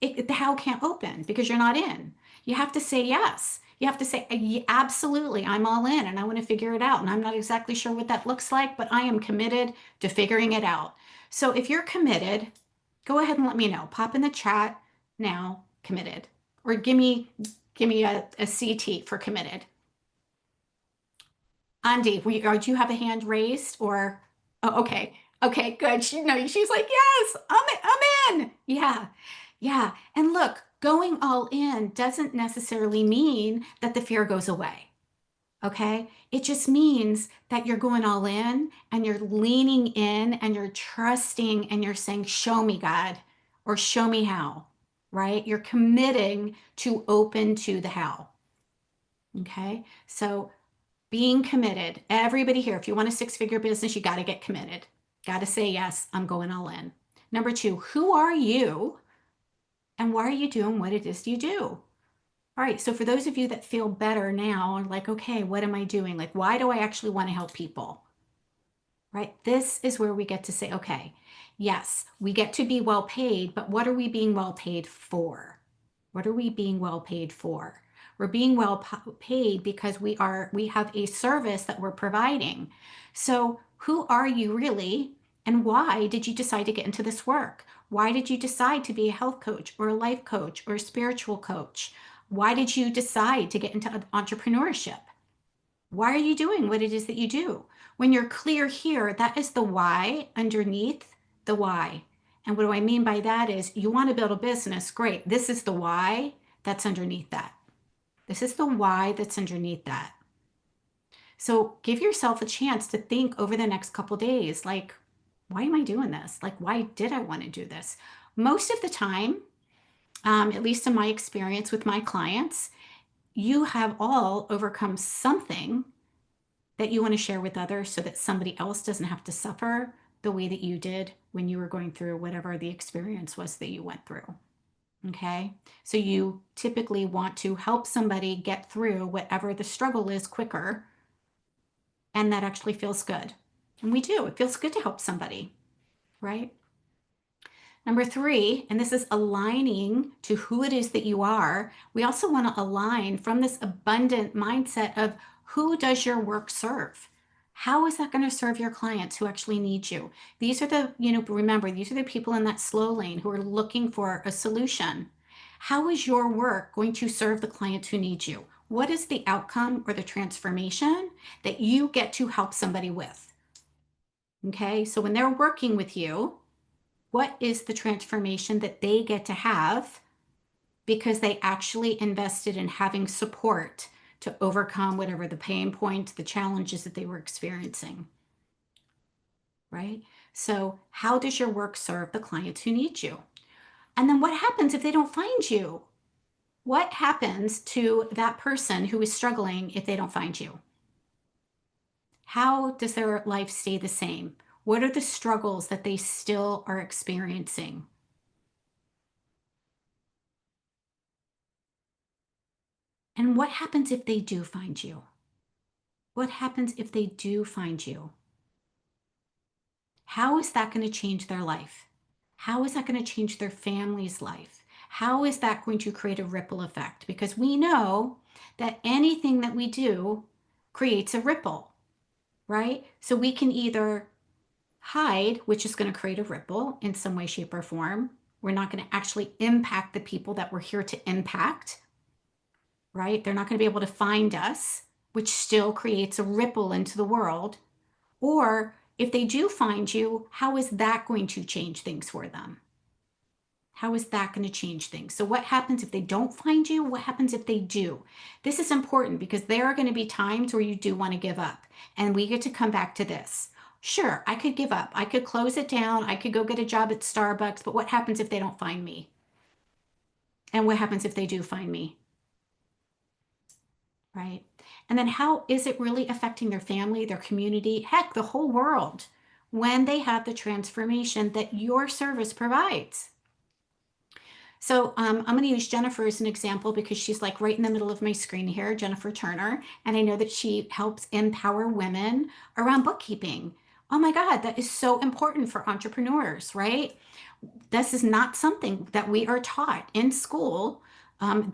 the how can't open because you're not in. You have to say yes. You have to say, absolutely, I'm all in and I want to figure it out. And I'm not exactly sure what that looks like, but I am committed to figuring it out. So if you're committed, go ahead and let me know. Pop in the chat now, committed, or give me a CT for committed. Andy, do you have a hand raised or? Oh, okay. Okay, good. She's like, yes, I'm in. Yeah. Yeah. And look, going all in doesn't necessarily mean that the fear goes away. Okay. It just means that you're going all in and you're leaning in and you're trusting and you're saying, show me, God, or show me how, right? You're committing to open to the how. Okay. So being committed, everybody here, if you want a six-figure business, you got to get committed. Got to say, yes, I'm going all in. Number two, who are you and why are you doing what it is you do? All right, so for those of you that feel better now, are like, okay, what am I doing? Like, why do I actually want to help people? Right? This is where we get to say, okay, yes, we get to be well paid, but what are we being well paid for? What are we being well paid for? We're being well paid because we have a service that we're providing. So who are you really? And why did you decide to get into this work? Why did you decide to be a health coach or a life coach or a spiritual coach? Why did you decide to get into entrepreneurship? Why are you doing what it is that you do? When you're clear here, that is the why underneath the why. And what do I mean by that is you want to build a business, great. This is the why that's underneath that. This is the why that's underneath that. So give yourself a chance to think over the next couple days, like, why am I doing this? Like, why did I want to do this? Most of the time, at least in my experience with my clients, you have all overcome something that you want to share with others so that somebody else doesn't have to suffer the way that you did when you were going through whatever the experience was that you went through. Okay. So you typically want to help somebody get through whatever the struggle is quicker. And that actually feels good. And we do. It feels good to help somebody, right? Number three, and this is aligning to who it is that you are. We also want to align from this abundant mindset of who does your work serve? How is that going to serve your clients who actually need you? These are remember, these are the people in that slow lane who are looking for a solution. How is your work going to serve the clients who need you? What is the outcome or the transformation that you get to help somebody with? Okay, so when they're working with you, what is the transformation that they get to have because they actually invested in having support to overcome whatever the pain point, the challenges that they were experiencing, right? So how does your work serve the clients who need you? And then what happens if they don't find you? What happens to that person who is struggling if they don't find you? How does their life stay the same? What are the struggles that they still are experiencing? And what happens if they do find you? What happens if they do find you? How is that going to change their life? How is that going to change their family's life? How is that going to create a ripple effect? Because we know that anything that we do creates a ripple, right? So we can either hide, which is going to create a ripple in some way, shape, or form. We're not going to actually impact the people that we're here to impact. right? They're not going to be able to find us, which still creates a ripple into the world. Or if they do find you, how is that going to change things for them? How is that going to change things? So, what happens if they don't find you? What happens if they do? This is important because there are going to be times where you do want to give up. And we get to come back to this. Sure, I could give up. I could close it down. I could go get a job at Starbucks. But what happens if they don't find me? And what happens if they do find me? Right? And then how is it really affecting their family, their community, heck, the whole world when they have the transformation that your service provides? So I'm going to use Jennifer as an example because she's like right in the middle of my screen here, Jennifer Turner. And I know that she helps empower women around bookkeeping. Oh my God, that is so important for entrepreneurs, right? This is not something that we are taught in school.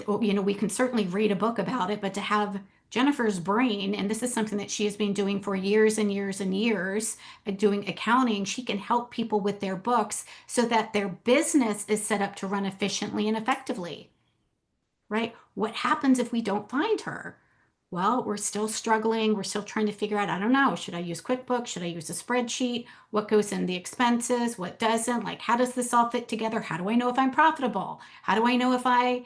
We can certainly read a book about it, but to have Jennifer's brain, and this is something that she has been doing for years and years and years, doing accounting, she can help people with their books so that their business is set up to run efficiently and effectively, right? What happens if we don't find her? Well, we're still struggling. We're still trying to figure out, I don't know, should I use QuickBooks? Should I use a spreadsheet? What goes in the expenses? What doesn't? Like, how does this all fit together? How do I know if I'm profitable? How do I know if I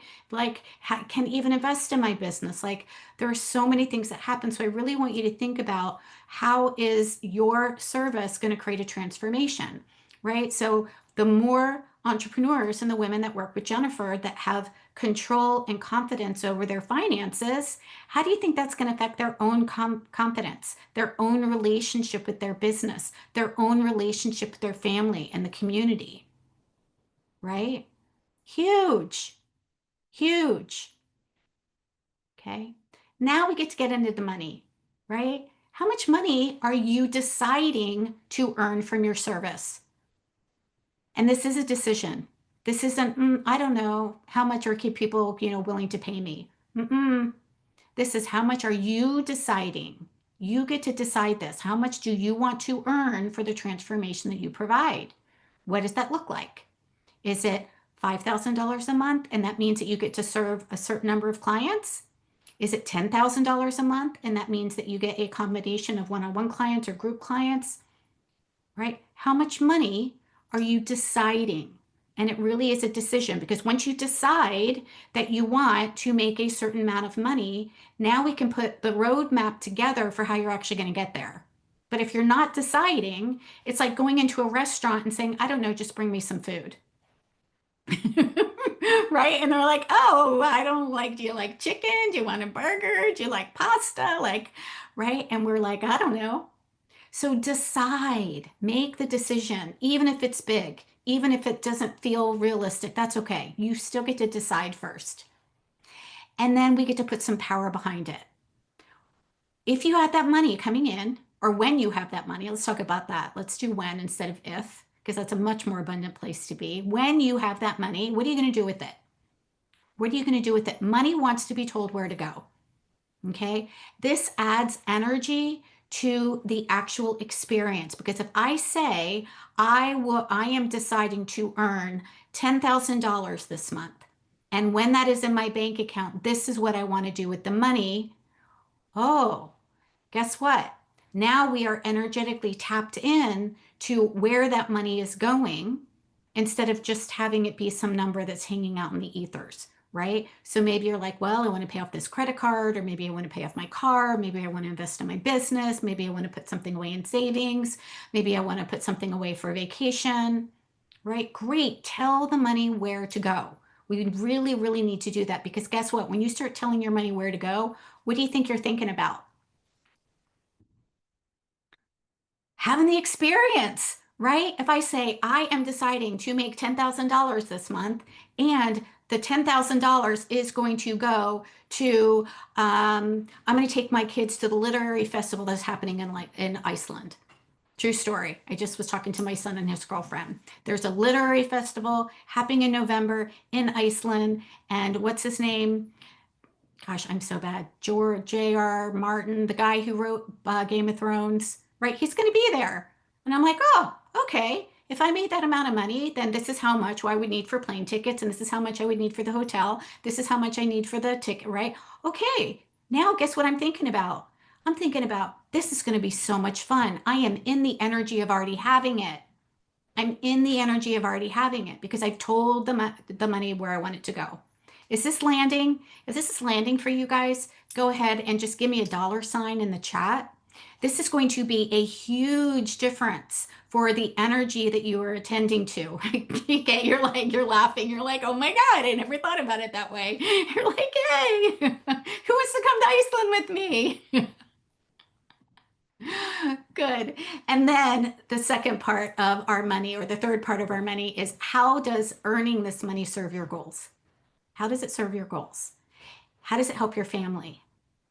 can even invest in my business? Like, there are so many things that happen. So I really want you to think about how is your service going to create a transformation, right? So the more entrepreneurs and the women that work with Jennifer that have control and confidence over their finances, how do you think that's going to affect their own confidence, their own relationship with their business, their own relationship with their family and the community, right? Huge, huge. Okay. Now we get to get into the money, right? How much money are you deciding to earn from your service? And this is a decision. This isn't, I don't know, how much are people, willing to pay me? Mm-mm. This is how much are you deciding? You get to decide this. How much do you want to earn for the transformation that you provide? What does that look like? Is it $5,000 a month and that means that you get to serve a certain number of clients? Is it $10,000 a month and that means that you get a combination of one-on-one clients or group clients? Right? How much money are you deciding? And it really is a decision because once you decide that you want to make a certain amount of money, now we can put the roadmap together for how you're actually going to get there. But if you're not deciding, it's like going into a restaurant and saying, I don't know, just bring me some food. Right? And they're like, oh, I don't like, do you like chicken? Do you want a burger? Do you like pasta? Like, right? And we're like, I don't know. So decide, make the decision, even if it's big, even if it doesn't feel realistic, that's okay. You still get to decide first. And then we get to put some power behind it. If you had that money coming in, or when you have that money, let's talk about that. Let's do when instead of if, because that's a much more abundant place to be. When you have that money, what are you going to do with it? What are you going to do with it? Money wants to be told where to go. Okay. This adds energy to the actual experience because if I say I am deciding to earn $10,000 this month, and when that is in my bank account, this is what I want to do with the money. Oh, guess what? Now we are energetically tapped in to where that money is going instead of just having it be some number that's hanging out in the ethers, right? So maybe you're like, well, I want to pay off this credit card, or maybe I want to pay off my car, maybe I want to invest in my business, maybe I want to put something away in savings, maybe I want to put something away for a vacation, right? Great. Tell the money where to go. We really, really need to do that because guess what? When you start telling your money where to go, what do you think you're thinking about? Having the experience, right? If I say I am deciding to make $10,000 this month and the $10,000 is going to go to, I'm going to take my kids to the literary festival that's happening in Iceland. True story. I just was talking to my son and his girlfriend. There's a literary festival happening in November in Iceland. And what's his name? Gosh, I'm so bad. George J.R. Martin, the guy who wrote Game of Thrones, right? He's going to be there. And I'm like, oh, okay. If I made that amount of money, then this is how much I would need for plane tickets, and this is how much I would need for the hotel. This is how much I need for the ticket, right? Okay, now guess what I'm thinking about? I'm thinking about this is going to be so much fun. I am in the energy of already having it. I'm in the energy of already having it because I've told the money where I want it to go. Is this landing? If this is landing for you guys, go ahead and just give me a dollar sign in the chat. This is going to be a huge difference for the energy that you are attending to. Okay, you're laughing. You're like, oh my God, I never thought about it that way. You're like, hey, who wants to come to Iceland with me? Good. And then the second part of our money, or the third part of our money, is how does earning this money serve your goals? How does it serve your goals? How does it help your family?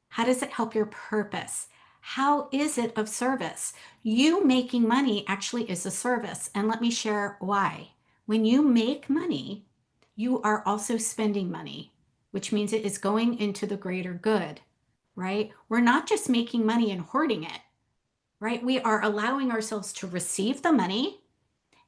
How does it help your purpose? How is it of service? You making money actually is a service. And let me share why. When you make money, you are also spending money, which means it is going into the greater good, right? We're not just making money and hoarding it, right? We are allowing ourselves to receive the money,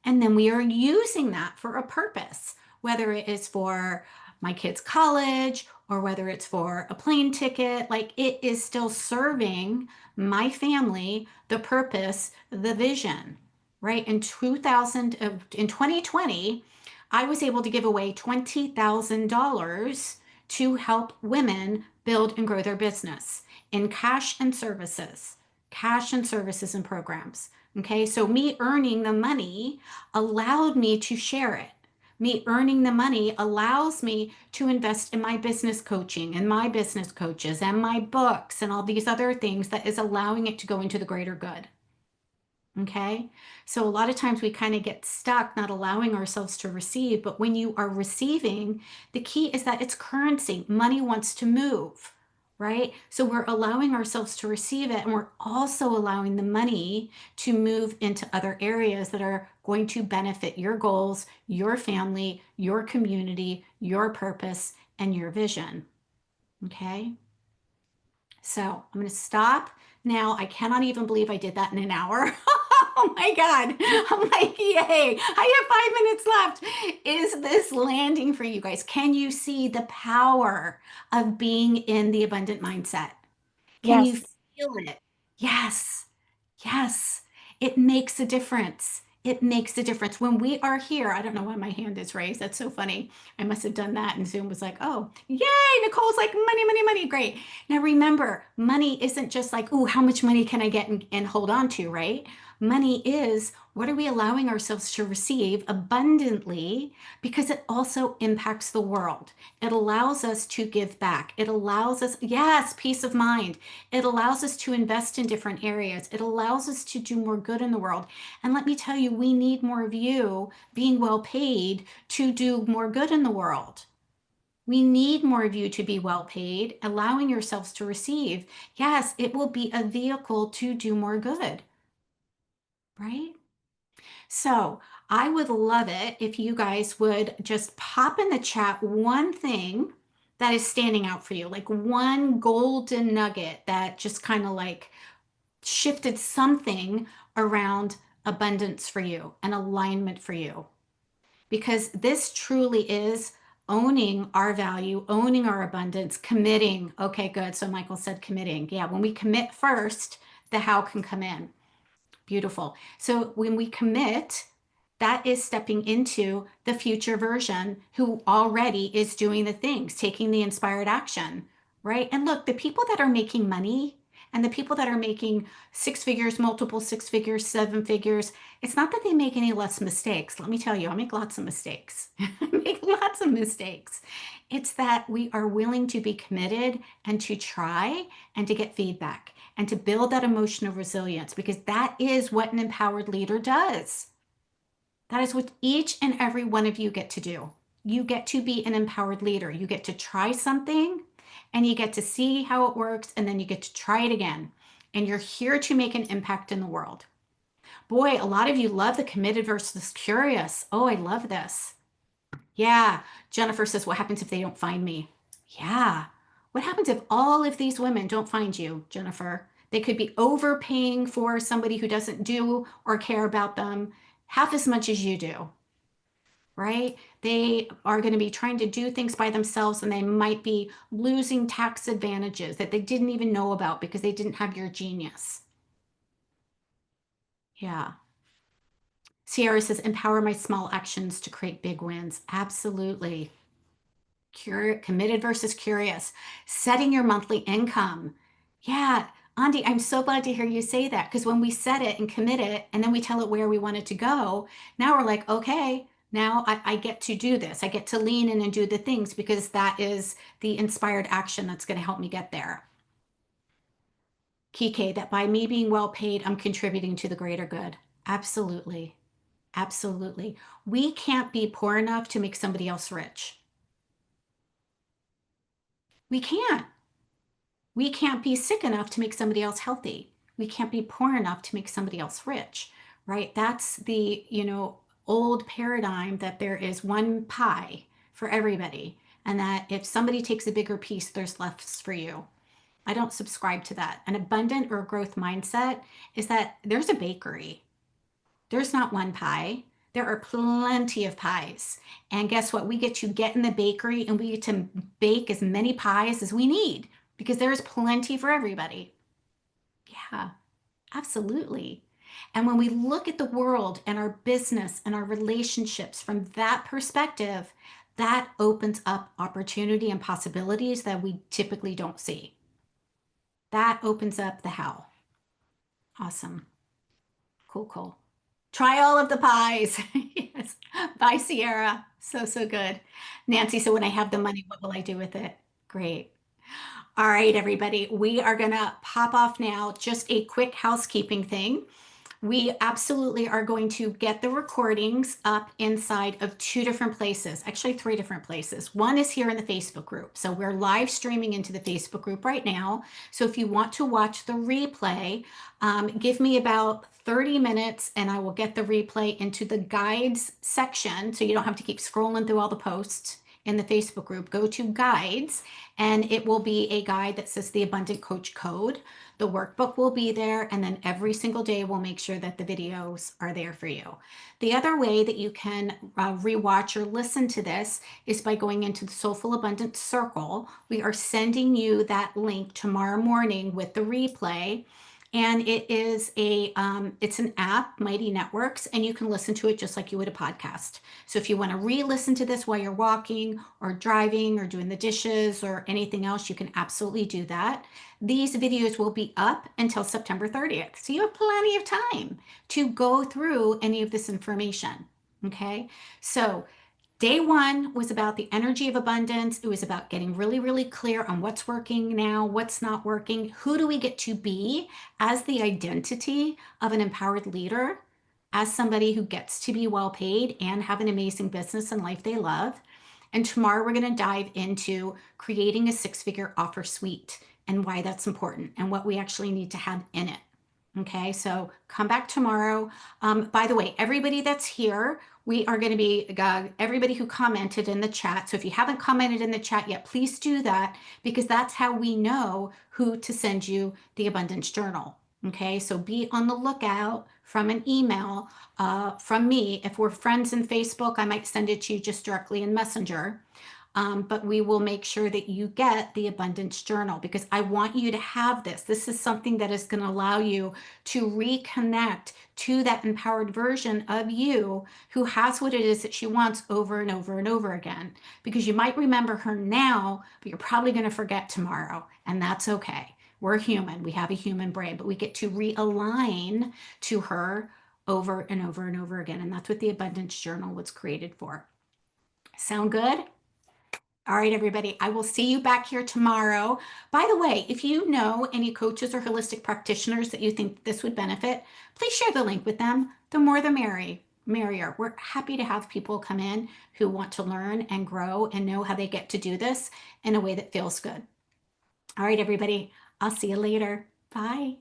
and then we are using that for a purpose, whether it is for my kids' college or whether it's for a plane ticket. Like, it is still serving my family, the purpose, the vision, right? In 2020, I was able to give away $20,000 to help women build and grow their business in cash and services and programs. Okay, so me earning the money allowed me to share it. Me earning the money allows me to invest in my business coaching and my business coaches and my books and all these other things that is allowing it to go into the greater good. Okay, so a lot of times we kind of get stuck not allowing ourselves to receive, but when you are receiving, the key is that it's currency. Money wants to move, right? So we're allowing ourselves to receive it, and we're also allowing the money to move into other areas that are going to benefit your goals, your family, your community, your purpose, and your vision. Okay, so I'm going to stop now. I cannot even believe I did that in an hour. Oh my God. I'm like, yay. I have 5 minutes left. Is this landing for you guys? Can you see the power of being in the abundant mindset? Can you Yes. feel it? Yes. Yes. It makes a difference. It makes a difference when we are here. I don't know why my hand is raised. That's so funny. I must have done that. And Zoom was like, oh, yay. Nicole's like, money, money, money. Great. Now remember, money isn't just like, oh, how much money can I get and hold on to, right? Money is what are we allowing ourselves to receive abundantly, because it also impacts the world. It allows us to give back. It allows us, yes, peace of mind. It allows us to invest in different areas. It allows us to do more good in the world. And let me tell you, we need more of you being well paid to do more good in the world. We need more of you to be well paid, allowing yourselves to receive. Yes, it will be a vehicle to do more good, right? So I would love it if you guys would just pop in the chat one thing that is standing out for you, like one golden nugget that just kind of like shifted something around abundance for you and alignment for you. Because this truly is owning our value, owning our abundance, committing. Okay, good. So Michael said committing. Yeah, when we commit first, the how can come in. Beautiful. So when we commit, that is stepping into the future version who already is doing the things, taking the inspired action, right? And look, the people that are making money and the people that are making 6 figures, multiple 6 figures, 7 figures, it's not that they make any less mistakes. Let me tell you, I make lots of mistakes. I make lots of mistakes. It's that we are willing to be committed and to try and to get feedback and to build that emotional resilience, because that is what an empowered leader does. That is what each and every one of you get to do. You get to be an empowered leader. You get to try something and you get to see how it works, and then you get to try it again. And you're here to make an impact in the world. Boy, a lot of you love the committed versus curious. Oh, I love this. Yeah. Jennifer says, what happens if they don't find me? Yeah. What happens if all of these women don't find you, Jennifer? They could be overpaying for somebody who doesn't do or care about them, half as much as you do, right? They are going to be trying to do things by themselves and they might be losing tax advantages that they didn't even know about because they didn't have your genius. Yeah. Sierra says, empower my small actions to create big wins. Absolutely. Committed versus curious. Setting your monthly income. Yeah. Andy, I'm so glad to hear you say that because when we set it and commit it and then we tell it where we want it to go, now we're like, okay, now I get to do this. I get to lean in and do the things because that is the inspired action that's going to help me get there. Kike, that by me being well paid, I'm contributing to the greater good. Absolutely. Absolutely. We can't be poor enough to make somebody else rich. We can't. We can't be sick enough to make somebody else healthy. We can't be poor enough to make somebody else rich, right? That's the, old paradigm that there is one pie for everybody and that if somebody takes a bigger piece, there's less for you. I don't subscribe to that. An abundant or growth mindset is that there's a bakery. There's not one pie. There are plenty of pies. And guess what? We get to get in the bakery and we get to bake as many pies as we need because there's plenty for everybody. Yeah, absolutely. And when we look at the world and our business and our relationships from that perspective, that opens up opportunity and possibilities that we typically don't see. That opens up the how. Awesome. Cool, cool. Try all of the pies. Yes. Bye, Sierra. So, so good. Nancy, so when I have the money, what will I do with it? Great. All right, everybody. We are going to pop off now. Just a quick housekeeping thing. We absolutely are going to get the recordings up inside of two different places, actually three different places. One is here in the Facebook group. So we're live streaming into the Facebook group right now. So if you want to watch the replay, give me about 30 minutes and I will get the replay into the guides section. So you don't have to keep scrolling through all the posts in the Facebook group. Go to guides and it will be a guide that says the Abundant Coach Code. The workbook will be there, and then every single day we'll make sure that the videos are there for you. The other way that you can rewatch or listen to this is by going into the Soulful Abundance Circle. We are sending you that link tomorrow morning with the replay. And it is it's an app, Mighty Networks, and you can listen to it just like you would a podcast. So if you want to re-listen to this while you're walking or driving or doing the dishes or anything else, you can absolutely do that. These videos will be up until September 30th. So you have plenty of time to go through any of this information. Okay. So day one was about the energy of abundance. It was about getting really, really clear on what's working now, what's not working. Who do we get to be as the identity of an empowered leader, as somebody who gets to be well paid and have an amazing business and life they love. And tomorrow we're going to dive into creating a six-figure offer suite and why that's important and what we actually need to have in it. Okay, so come back tomorrow. By the way, everybody that's here, we are going to be, everybody who commented in the chat. So if you haven't commented in the chat yet, please do that because that's how we know who to send you the Abundance Journal. Okay, so be on the lookout from an email from me. If we're friends in Facebook, I might send it to you just directly in Messenger. But we will make sure that you get the Abundance Journal because I want you to have this. This is something that is going to allow you to reconnect to that empowered version of you who has what it is that she wants over and over and over again. Because you might remember her now, but you're probably going to forget tomorrow, and that's okay. We're human. We have a human brain, but we get to realign to her over and over and over again. And that's what the Abundance Journal was created for. Sound good? All right, everybody, I will see you back here tomorrow. By the way, if you know any coaches or holistic practitioners that you think this would benefit, please share the link with them. The more the merrier. We're happy to have people come in who want to learn and grow and know how they get to do this in a way that feels good. All right, everybody, I'll see you later. Bye.